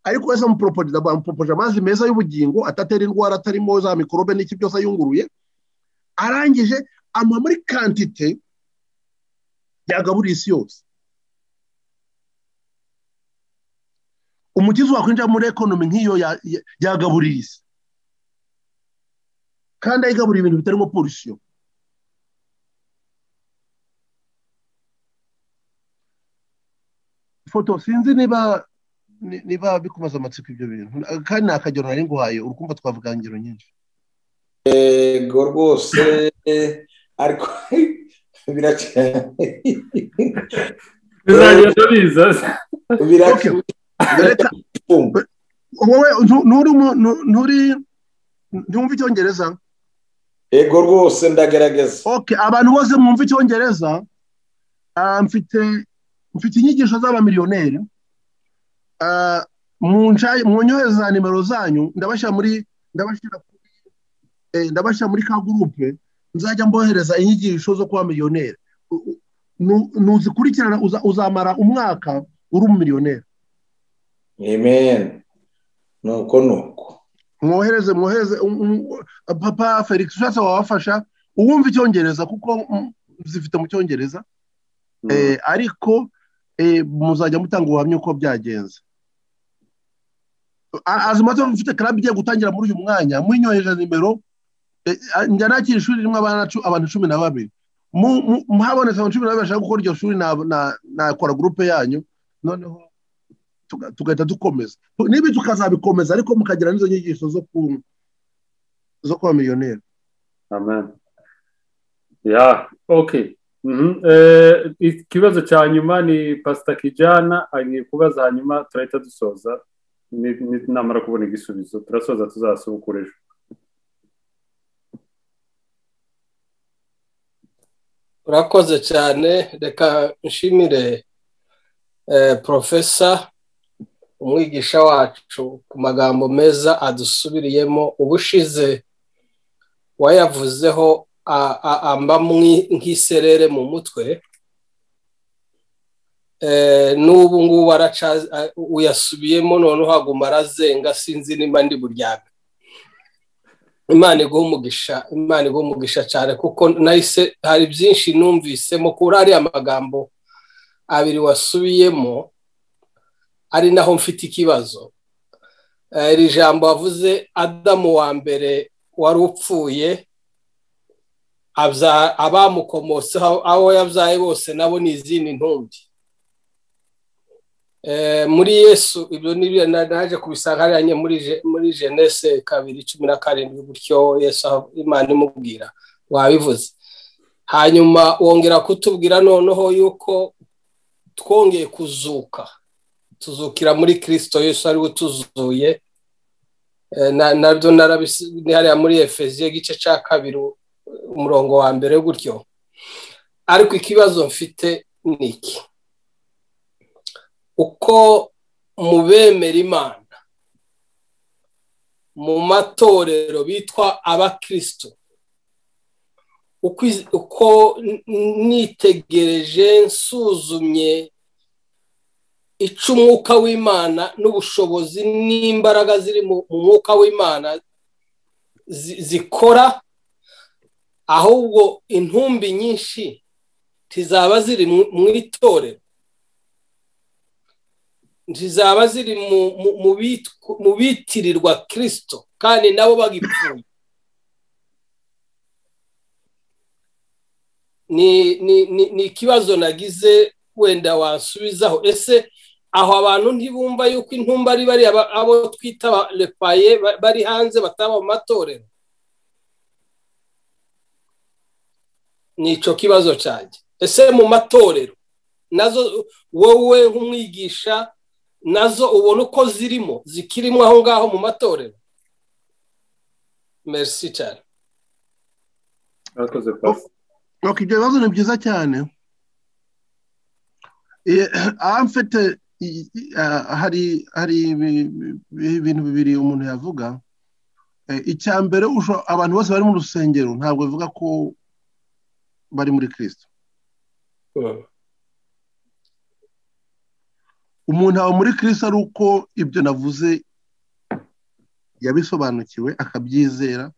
Ariko wese amupropose amazi meza y'ubugingo atatera indwara atarimo za mikorobe n'iki byose ayunguruye. Arangije ama muri quantité yagaburira isi yose. Umukizi wakwinjira muri economy nk'iyo yagaburira isi. Kandi ayigaburira ibintu bitarimo pollution. Foto sinzi niba niba bikumaze amatsiko ibyo bintu kandi ni akagero nari nguhaye urukumva twavuga ingero nyinshi
yego rwose ariko
bizagenda biza
wowe ntumva icyongereza
yego rwose ndagerageza
abantu bose mwumva icyongereza mfite inyigisho z'abamiliyoneri munyohereza nimero zanyu ndabashyira muri ka gurupe nzajya mbohereza inyigisho zo kuba miliyoneri nuzikurikirana uzamara umwaka uri umumiliyoneri
amen nuko
mwohereze papa Felix ushatse wabafasha uwumva icyongereza kuko zifite mu cyongereza ariko muzajya mutanga ubuhamya uko byagenze azimaze mfite club igiye gutangira muri uyu mwanya mwinyoheje nimero njya nakira ishuri rimwe abantu 12 muhabonetse abantu 12 bashaka gukora iryo shuri nakora groupe yanyu noneho tugahita dukomeza nibi tukazabikomeza ariko mukagira n'izo nyigisho zo kuba miliyoneri
amen okay ikibazo cya nyuma ni Pastor Kijana agiye kubaza hanyuma turahita dusoza namara kubona igisubizo turasoza tuzasubukura ejo
urakoze cyane reka nshimire profesa umwigisha wacu ku magambo meza adusubiriyemo ubushize wayavuzeho amba nk'iserere mu mutwe n'ubu ngubu uyasubiyemo noneho haguma arazenga sinzi nimba ndi buryame Imana iguha umugisha cyane kuko nahise hari byinshi numvisemo kuri ariya magambo abiri wasubiyemo ari naho mfite ikibazo iri jambo wavuze Adamu wa mbere wari upfuye abamukomotseho abo yabyaye bose nabo ni izindi ntumbi muri Yesu ibyo nibyo naje kubisanga hariya muri Genese 2:17 gutyo Yesu Imana imubwira wabivuze hanyuma wongera kutubwira noneho yuko twongeye tuzukira muri Kristo Yesu ari we tuzuye nabyo narabisi hariya muri Efeziye igice cya 2 umurongo wa mbere gutyo ariko ikibazo mfite niki uko mubemera Imana mu matorero bitwa abakristo uko nitegereje nsuzumye icumwuka w'Imana n'ubushobozi n'imbaraga ziri mu mwuka w'Imana zikora ahubwo intumbi nyinshi tizaba ziri mu itorero ntizaba ziri mu bitirirwa Kristo kandi nabo bagipfuye ni ikibazo nagize wenda wasubizaho ese aho abantu ntibumva yuko intumba ari bari abo twita lepaye bari hanze bataba mu matorero nico kibazo cyanjye ese mu matorero nazo wowe nk'umwigisha nazo ubona uko zikirimo aho ngaho mu matorero merci cyane
akoze pasi
ibyo bibazo ni byiza cyane mfite hari ibintu bibiri umuntu yavuga icya mbere abantu bose bari mu rusengero ntabwo bivuga ko bari muri Kristo umuntu aba muri Kristo ari uko ibyo navuze yabisobanukiwe akabyizera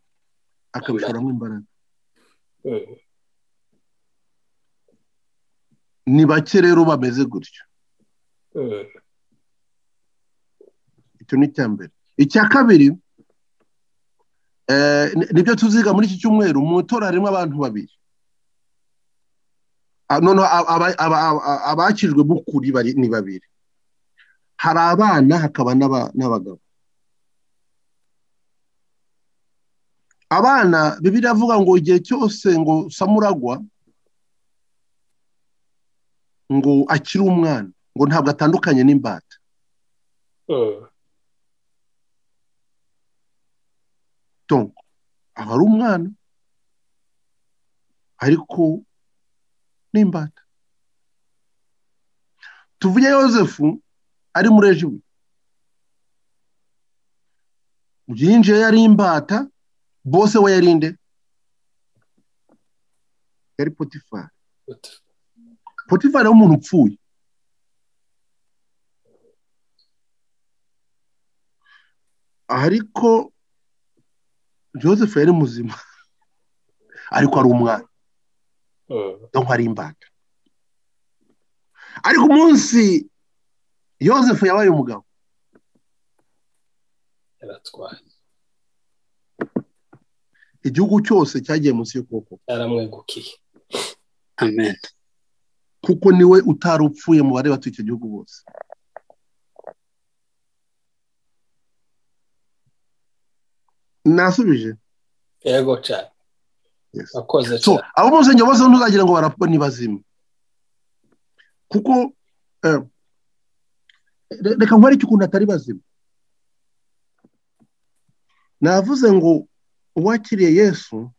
akabishoramo imbaraga ni bake rero bameze gutyo icyo ni icya mbere icya kabiri nibyo tuziga muri iki cyumweru mu itora harimo abantu babiri noneho abakijwe b'ukuri ni babiri hari abana hakaba n'abagabo. Abana Bibiliya avuga ngo igihe cyose ngo Samuragwa ngo akiri umwana ngo ntabwo atandukanye n'imbata. Donc aba ari umwana ariko n'imbata. Tuvuge Yozefu ari muri Egiputa, yinjiye yari imbata, bose we yarinde yari Potifari. Potifari ari umuntu upfuye. Ariko Joseph yari muzima ariko ari umwana, donc ari imbata. Ariko umunsi Yozefu yabaye umugabo
yaratwaye,
igihugu cyose cyagiye munsi y'ukuboko
yaramwegukiye.
Amen.
kuko niwe utari upfuye mu bari batuye icyo gihugu bose. Nasubije?
Yego cyane.
Yes.
Akoze
So
cyane.
abo mu nsengero bose ntuzagira ngo barapfa ni bazima, kuko reka nkore iki ukuntu atari bazima. Navuze ngo uwakiriye Yesu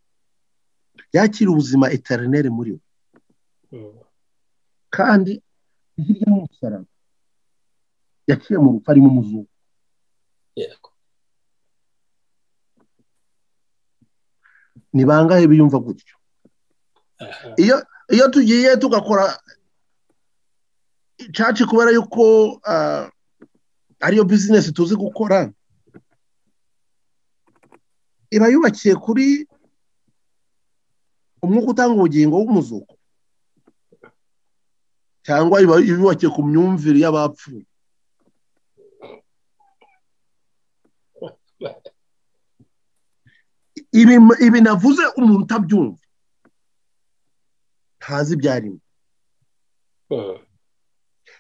yakira ubuzima eternel muri we, kandi hirya y'umusaraba yaciye mu rupfu ari mu muzuko.
Yego.
Ni bangahe biyumva gutyo? Iyo tugiye tugakora church kubera yuko ariyo business tuzi gukora, iba yubakiye kuri umwuka utanga ubugingo w'umuzuko, cyangwa iba yubakiye ku myumvire y'abapfuye? Ibi navuze umuntu utabyumva ntazi ibyarimo,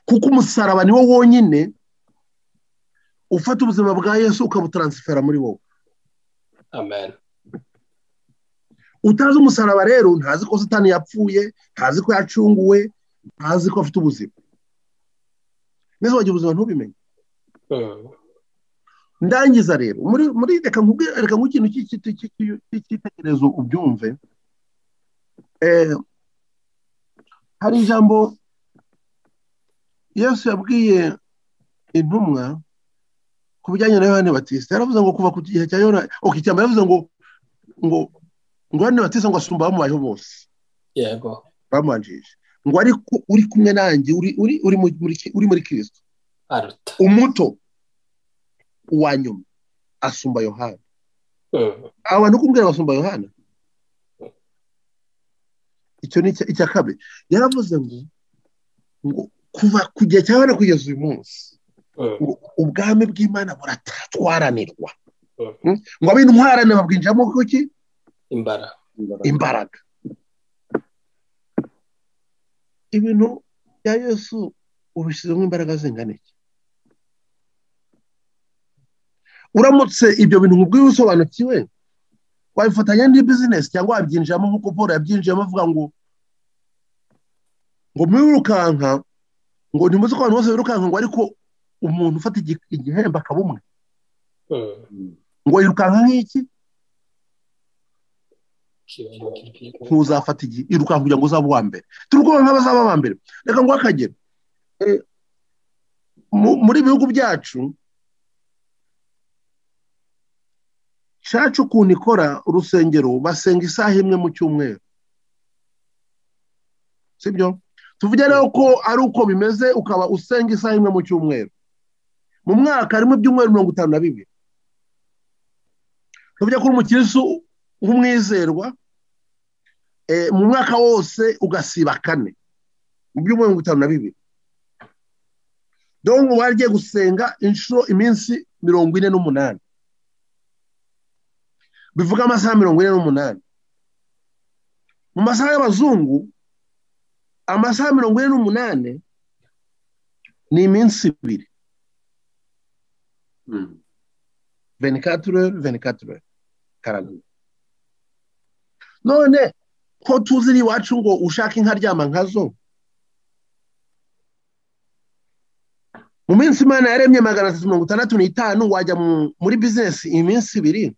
kuko umusaraba ni wo wonyine ufata ubuzima bwa Yesu ukabutaransifera muri wowe.
Amen.
Utazi umusaraba rero ntazi ko Satani yapfuye, ntazi ko yacunguwe, ntazi ko afite ubuzima. Neza wagira ubuzima ntubimenye. Ndangiza rero muri reka nk'ikintu cy'itekerezo ubyumve. Hari ijambo Yesu yabwiye intumwa ku bijyanye na Yohane Batista. Yaravuze ngo kuva ku gihe cya Yona, cyangwa yavuze ngo Yohane Batista ngo asumba abamubayeho bose.
Yego.
Bamubanjije ngo ariko uri kumwe nanjye uri muri Kristo
aruta
umuto uwa nyuma asumba Yohana. Abantu kumbwira basumba Yohana, icyo ni icya kabiri. Yaravuze ngo kuva ku gihe cya Yohana kugeza uyu munsi ubwami bw'Imana buratwaranirwa, ngo ab'intwarane babwinjiramo kuki? Imbaraga. Ibintu bya Yesu ubishyizemo imbaraga zingana iki? Uramutse ibyo bintu nkubwiye usobanukiwe, wabifatanya n'indi business cyangwa wabyinjiramo nk'uko Paul yabyinjiyemo avuga ngo mwirukanka, ngo ntimuzi ko abantu bose birukanka, ngo ariko umuntu ufata igihembo akaba umwe. Ngo yirukanka nk'iki? Ntuzafata irukanka kugira ngo uzabe uwa mbere. Turi kubona nk'abazaba aba mbere. Reka ngo akagera muri bihugu byacu shacu ukuntu ikora urusengero basenga isaha imwe mu cyumweru, sibyo? Tuvuge rero ko ari uko bimeze, ukaba usenga isaha imwe mu cyumweru. Mu mwaka harimo ibyumweru 52. Tuvuge ko umukiristo w'umwizerwa mu mwaka wose ugasiba 4 mu byumweru 52. Donc wagiye gusenga inshuro iminsi 48, bivuga amasaha 48. Mu masaha y'abazungu amasaha 48 ni iminsi 2. 24 karagwe. None ko tuzi iwacu ngo ushaka inka ryama nkazo, mu minsi Imana yaremye 365 wajya muri business iminsi 2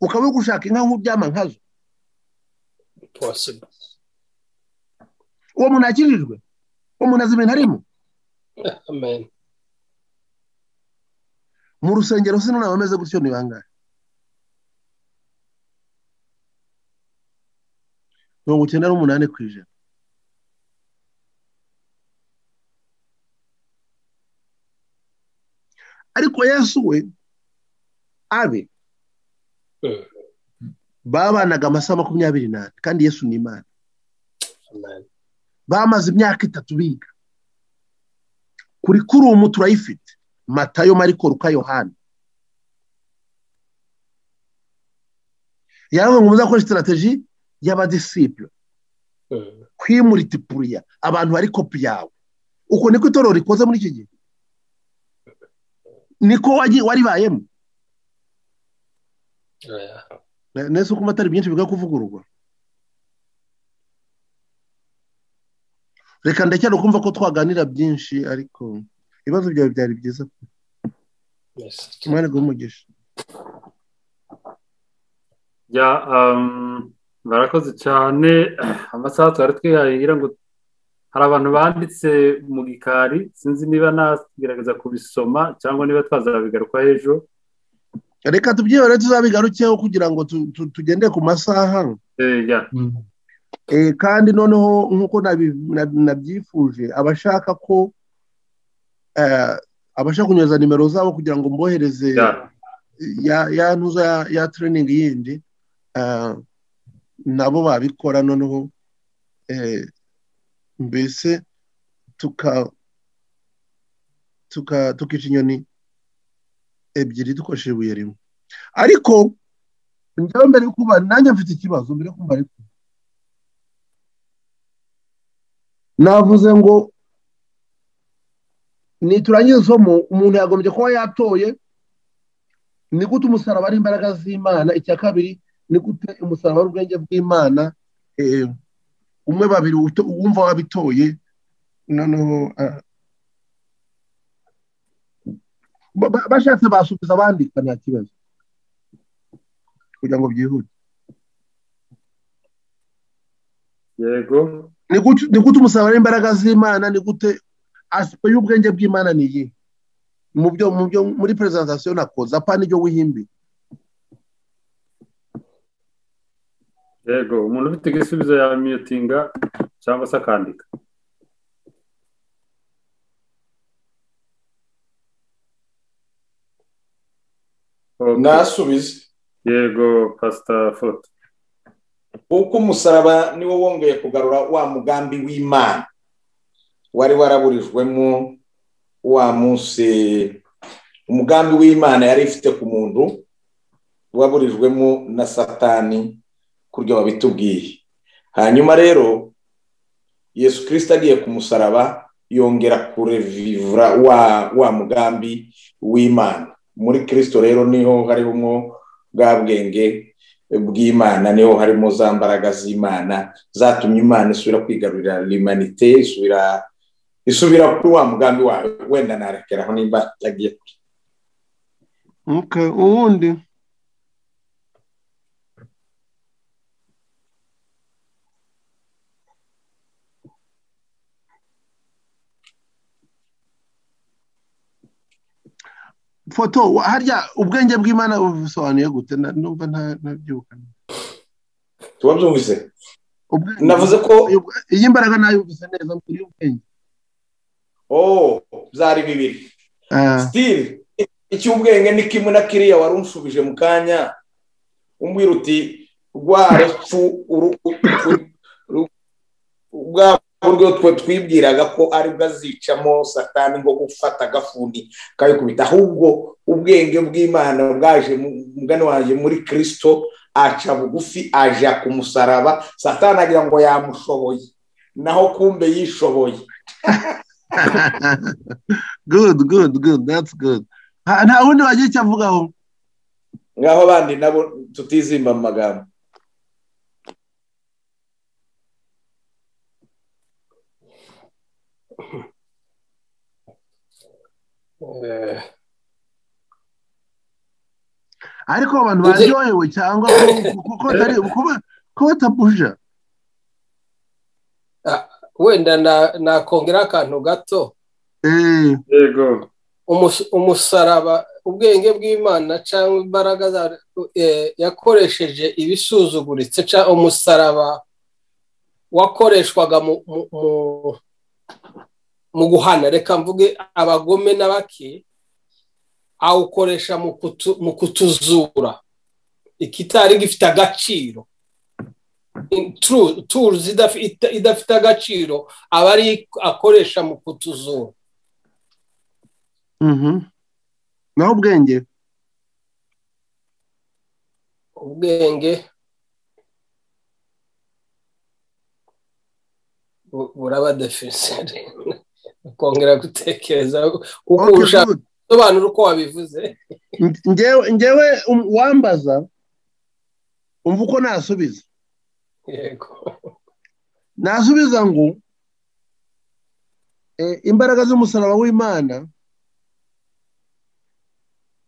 ukaba gushaka inka nk'uryama nkazo?
Possible.
Uwo muntu akirijwe, uwo muntu azi ibintu arimo.
Amen.
Mu rusengero sinona bameze gutyo ni bangahe? 98%. Ariko Yesu we abe babanaga amasaha 24 kandi Yesu ni Imana.
Amen.
Bamaze imyaka 3 biga. Kuri turayifite: Matayo, Mariko, Luka, Yohana. Yawe ngo muzakora strategy y'abadisciple, kwimultiplier abantu bari kopi yawe. Uko niko itorero rikoze muri iki gihe, niko wari bayemo. Nese uko matari byinshi biga kuvugururwa. Reka ndacyari kumva ko twaganira byinshi, ariko ibibazo byawe byari byiza. Imana igumugisha.
Barakoze cyane. Amasaha twari twihaye ngo hari abantu banditse mu gikari, sinzi niba nagerageza kubisoma cyangwa niba twazabigaruka ejo.
Reka tubyihore tuzabigarukeho kugira ngo tugende ku masaha. Kandi noneho nkuko nabyifuje, abashaka ko abashaka kunyuza nimero zabo kugira ngo mbohereze ya ntuza ya training yindi, nabo babikora noneho mbese tukica inyoni ebyiri dukoresheje ibuye rimwe. Ariko njyewe mbere yo kuba nanjye mfite ikibazo mbere yo kumva, ariko navuze ngo niturangiza isomo umuntu yagombye kuba yatoye ni gute umusaraba ari imbaraga z'Imana. Icya kabiri ni gute umusaraba ari ubwenge bw'Imana. Umwe babiri wumva wabitoye, noneho bashatse basubiza bandika nta kibazo kugira ngo byihute.
Yego.
Ni gute umusaraba ari imbaraga z'Imana, ni gute aspect y'ubwenge bw'Imana ni iyi mu byo muri presentation nakoze, apana ibyo wihimbi.
Yego, umuntu ufite igisubizo ya mutinga cyangwa se akandika.
Nasubize.
Yego, Pastor Foto.
Uko umusaraba niwo wongeye kugarura wa mugambi w'Imana wari waraburijwemo wa munsi. Umugambi w'Imana yari ifite ku muntu waburijwemo na Satani kuryo babitubwiye. Hanyuma rero Yesu Kristo agiye ku musaraba yongera kurevivura wa mugambi w'Imana. Muri Kristo rero niho harimo bwa bwenge bw'Imana, niho harimo za mbaraga z'Imana zatumye Imana isubira kwigarurira l'humanité, isubira kuri wa mugambi wawe. Wenda narekeraho nimba yagiye.
Okay, uwundi Foto, harya ubwenge bw'Imana busobanuye gute? Numva ntabyuka.
Tubabyumvise. Navuze ko
iyi mbaraga nayumvise neza muri ubwenge.
Byari bibiri. Still icy'ubwenge ni kimwe na kiriya warunshubije mu kanya umbwira uti rwarepfu buryo twe twibwiraga ko ari bwazicamo Satani ngo gufata agafuni kayikubita, ahubwo ubwenge bw'Imana bwaje mugani waje muri Kristo, aca bugufi aja ku musaraba. Satani agira ngo yamushoboye, naho kumbe yishoboye.
Good, that's good. Nta wundi wagiye cyavugaho.
ngaho abandi nabo tutizimba mu magambo.
ariko abantu baryohewe cyangwa ko batabuja.
wenda nakongera akantu gato.
yego
umusaraba, ubwenge bw'Imana cyangwa imbaraga yakoresheje ibisuzuguritse, cyangwa umusaraba wakoreshwaga mu guhana, reka mvuge abagome n'abaki, awukoresha mu kutuzura ikitari gifite agaciro. tools idafite agaciro aba ari akoresha mu kutuzura.
naho ubwenge
buraba defisere ukongera gutekereza uko ushaka gusobanura uko wabivuze.
ngewe wambaza umva uko nasubiza.
yego
nasubiza ngo imbaraga z'umusaraba w'Imana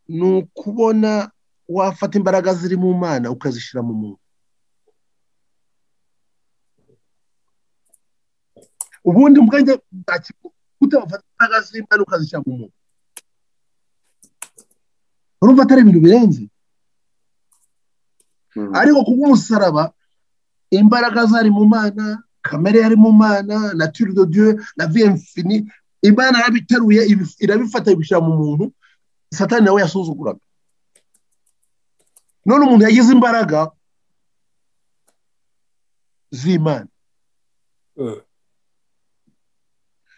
ni ukubona wafata imbaraga ziri mu Mana ukazishyira mu muntu. ubundi ubwenge utafata imbaraga z'Imana ukazishyira mu muntu, urumva atari ibintu birenze. ariko kubw'umusaraba imbaraga zari mu Mana, kamere yari mu Mana, nature de Dieu, la vie infinie, Imana yarabiteruye irabifata ibishyira mu muntu. Satani nawe yasuzuguraga. none umuntu yagize imbaraga z'Imana.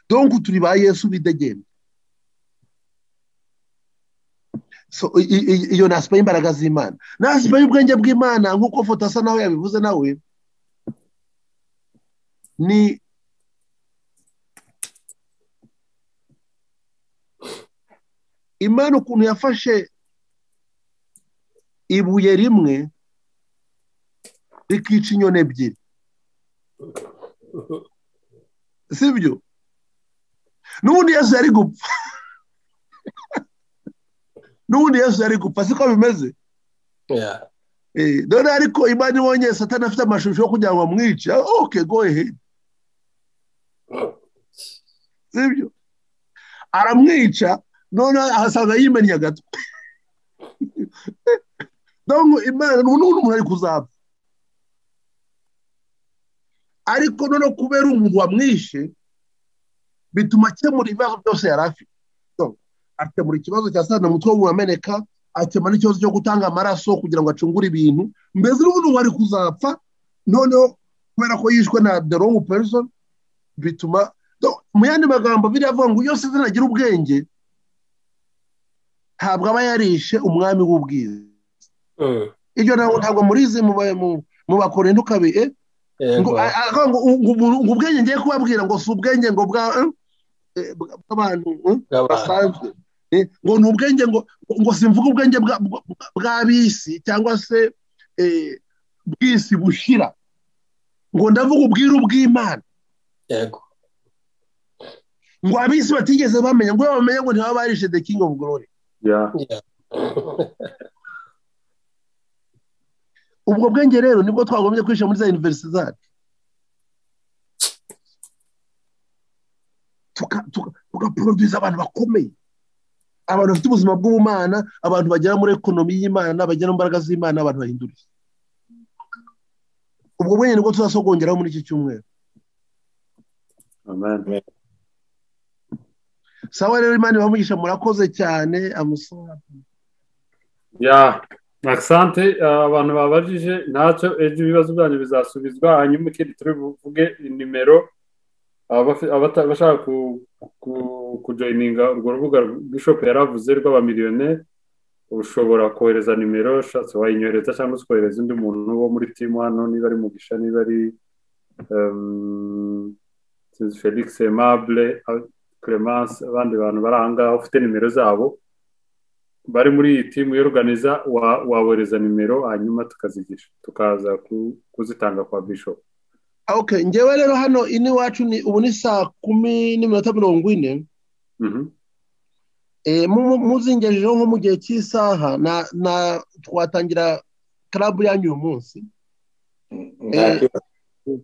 donc turi ba Yesu bidegembye. so iyo nasipa y'imbaraga z'Imana, nasipa y'ubwenge bw'Imana nk'uko Fotasa nawe yabivuze nawe, ni Imana ukuntu yafashe ibuye rimwe rikica inyoni ebyiri, sibyo? n'ubundi Yesu yari gupfa n'ubundi Yesu yari gupfa, siko bimeze. dore ariko Imana ibonye Satani afite amashusho yo kugira ngo amwice, okay go ahead, sibyo? aramwica, none ahasanga yimennye gato. donc Imana n'umuntu ari kuzapfa, ariko none kubera umuntu wamwishe bituma akemura ibibazo byose yari afite. akemura ikibazo cya Satani, umutwe we urameneka, akemura n'ikibazo cyo gutanga amaraso kugira ngo acungure ibintu. mbese n'umuntu wari kuzapfa, noneho kubera ko yishwe na the wrong person, bituma mu yandi magambo biriya avuga ngo iyo Satani agira ubwenge ntabwo aba yarishe umwami w'ubwiza. ibyo ntabwo murizi mu Bakorinto kabiri ngo ubwenge ngiye kubabwira ngo si ubwenge ngo bw'abantu basanzwe, ngo ni ubwenge ngo simvuga ubwenge bw'abisi cyangwa se bw'isi bushira, ngo ndavuga ubwiru bw'Imana.
yego
ngo abisi batigeze bamenya, ngo bamenye ngo ntibaba barishe the king of glory. ubwo bwenge rero nibwo twagombye kwishyira muri za university zacu, tugaproduza abantu bakomeye, abantu bafite ubuzima bw'ubumana, abantu bagera muri ekonomi y'Imana, bagera mu mbaraga z'Imana, abantu bahindura isi. ubwo bwenge nibwo tuzasogongeraho muri iki cyumweru.
amen.
sawa rero, Imana ibamugisha, murakoze cyane. amusaba
Asante abantu babajije, ntacyo ejo ibibazo byanyu bizasubizwa. hanyuma ikindi turi buvuge nimero abashaka kujoyininga urwo rubuga Bishop yaravuze rw'abamiliyoneri. ushobora kohereza nimero, ushatse wayinyohereza cyangwa ukohereza undi muntu wo muri timu hano, niba ari Mugisha, niba ari Felix, Aimable, Clemence, abandi bantu bari aha ngaha ufite nimero zabo, bari muri iyi timu y'organiza waboreza nimero hanyuma tukazigisha tukaza kuzitanga kwa Bishop.
Okay, ngewe rero hano ini wacu ni ubu ni 10:40. Muzingejejeho nko mu gihe cy'isaha na twatangira club yanyu uyu munsi.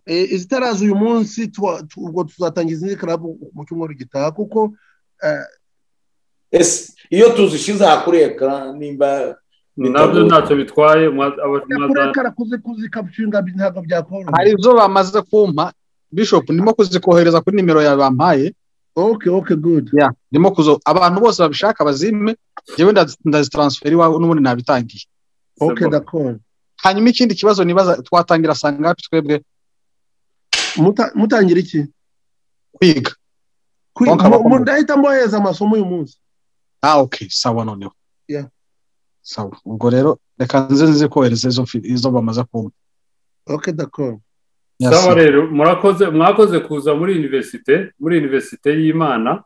Izitaraza uyu munsi ubwo tuzatangiza izindi club mu cyumweru gitaha kuko
iyo tuzishize hakureka nimba
nabyo ntacyo bitwaye
kurekara kuzikapshinga ntabwo byakora.
Hari izo bamaze kumpa Bishop ndimo kuzikohereza kuri nimero ya bampaye.
Okay, good.
Yeah, ndimo kuzo abantu bose babishaka bazime jewe ndazitransferi wawe n'ubundi nabitangiye.
Okay, d'accord.
Hanyuma ikindi kibazo nibaza twatangira sanga twebwe
mutangira iki?
Kwiga.
Ndahita mboheza amasomo uyu munsi.
Okay, sawa noneho.
Yeah.
Sawa. Ubwo rero reka nze kohereza izo bamaze kumva.
Okay, d'accord.
Sawa rero mwakoze kuza muri universite y'Imana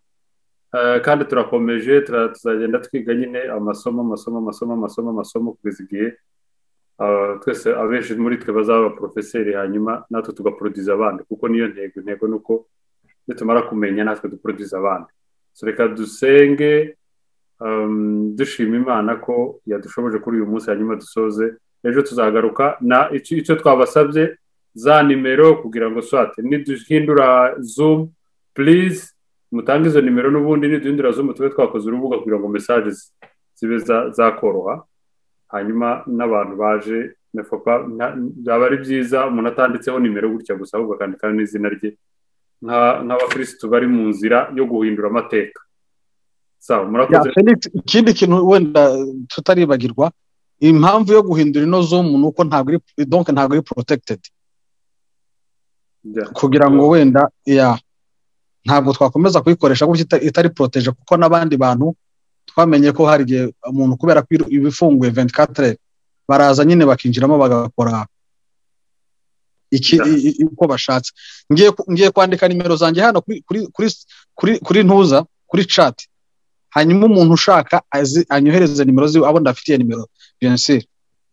kandi turakomeje tuzagenda twiga nyine amasomo kugeza igihe twese abenshi muri twe bazaba professeur hanyuma natwe tugaproduce abandi kuko niyo ntego nuko nitumara kumenya natwe duproduce abandi. So reka dusenge dushima Imana ko yadushoboje kuri uyu munsi hanyuma dusoze ejo tuzagaruka na icyo twabasabye za nimero kugira ngo swate niduhindura Zoom please mutange izo nimero n'ubundi niduhindura Zoom tube twakoze urubuga kugira ngo messages zibe zakoroha hanyuma n'abantu baje nefopa byaba ari byiza umuntu atanditseho nimero gutya gusa ahubwo akandika n'izina rye nk'abakristo bari mu nzira yo guhindura amateka. Sawa murakoze.
Ikindi kintu wenda tutaribagirwa impamvu yo guhindura ino Zoom nuko ntabwo iri protected. Kugira ngo wenda ntabwo twakomeza kuyikoresha gutya itari protege kuko nabandi bantu twamenye ko hari gihe umuntu kubera ko ibifunguye 24 baraza nyine bakinjiramo bagakora uko bashatse. Ngiye kwandika nimero zanjye hano kuri ntuza kuri chat hanyuma umuntu ushaka anyohereza nimero ziwe abo ndafitiye nimero bien sûr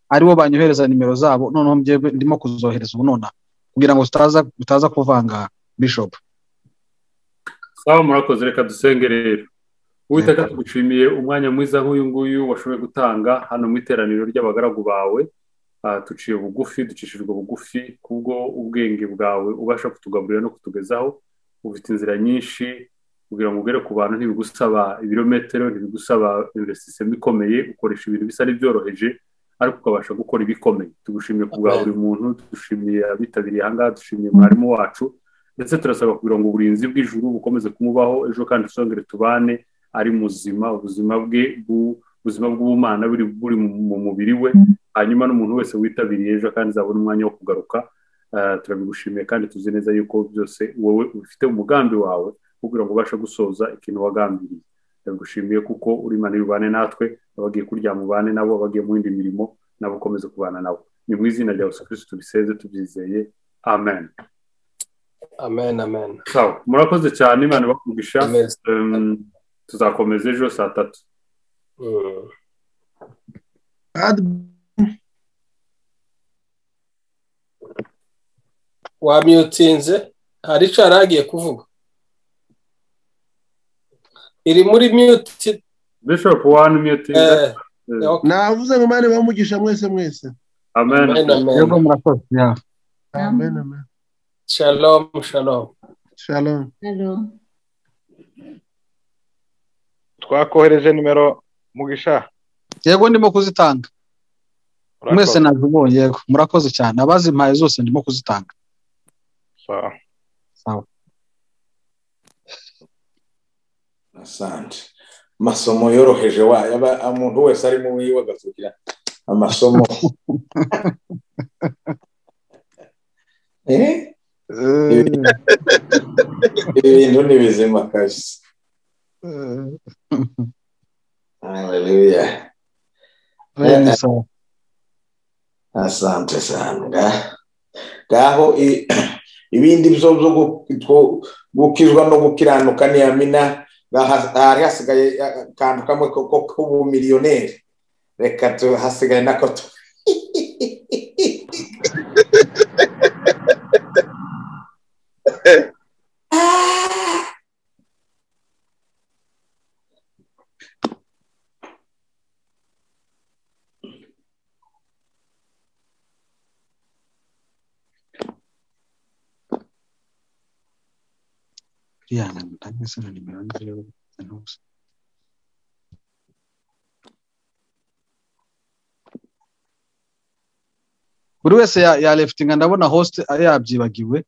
aribo banyohereza nimero zabo noneho ndimo kuzohereza ubunona kugira ngo tutaza kuvanga Bishop.
Sawa murakoze reka dusenge rero. Uwiteka tugushimiye umwanya mwiza nk'uyu nguyu washoboye gutanga hano mu iteraniro ry'abagaragu bawe tuciye bugufi ducishijwe bugufi kubwo ubwenge bwawe ubasha kutugaburira no kutugezaho ufite inzira nyinshi kugira ngo ugere ku bantu ntibigusaba ibirometero ntibigusaba investissement ikomeye ukoresha ibintu bisa n'ibyoroheje ariko ukabasha gukora ibikomeye. Tugushimiye kubwa buri muntu dushimiye abitabiriye hanga dushimiye mwarimu wacu ndetse turasaba kugira ngo uburinzi bw'ijuru bukomeze kumubaho ejo kandi tusongere tubane ari muzima ubuzima bw'ubumana buri mu mubiri we hanyuma n'umuntu wese witabiriye ejo kandi zabona umwanya wo kugaruka. Turabigushimiye kandi tuzi neza yuko byose wowe ufite umugambi wawe kugira ngo ubashe gusoza ikintu wagambiriye. Turabigushimiye kuko uri Imana y'ubane natwe abagiye kurya mu bane nabo abagiye mu yindi mirimo nabo ukomeze kubana nabo ni mu izina rya Yesu Kristo tubiseze tubyizeye amen. Sawa murakoze cyane Imana bakugisha tuzakomeza ejo saa 3.
Wamyutinze hari caragiye kuvuga iri muri mute
Bishop one mute
navuze ngo Imana bamugisha mwese
amen.
Yego murakoze.
Amen.
Shalom.
Twakohereje nimero Mugisha.
Yego ndimo kuzitanga. Mwese nazibonye yego murakoze cyane abazimpaye zose ndimo kuzitanga. Sawa.
Asante. Masomo yoroheje waya umuntu wese ari mu wiwe gatukira amasomo. Ibintu ni bizima kazi. Hallelujah. Asante sana. Gaho ibindi byo gukizwa no gukiranuka ni amina hari hasigaye akantu kamwe ko k'ubumiliyoneri reka hasigaye nako
buri wese ya leftinga ndabona host yabyibagiwe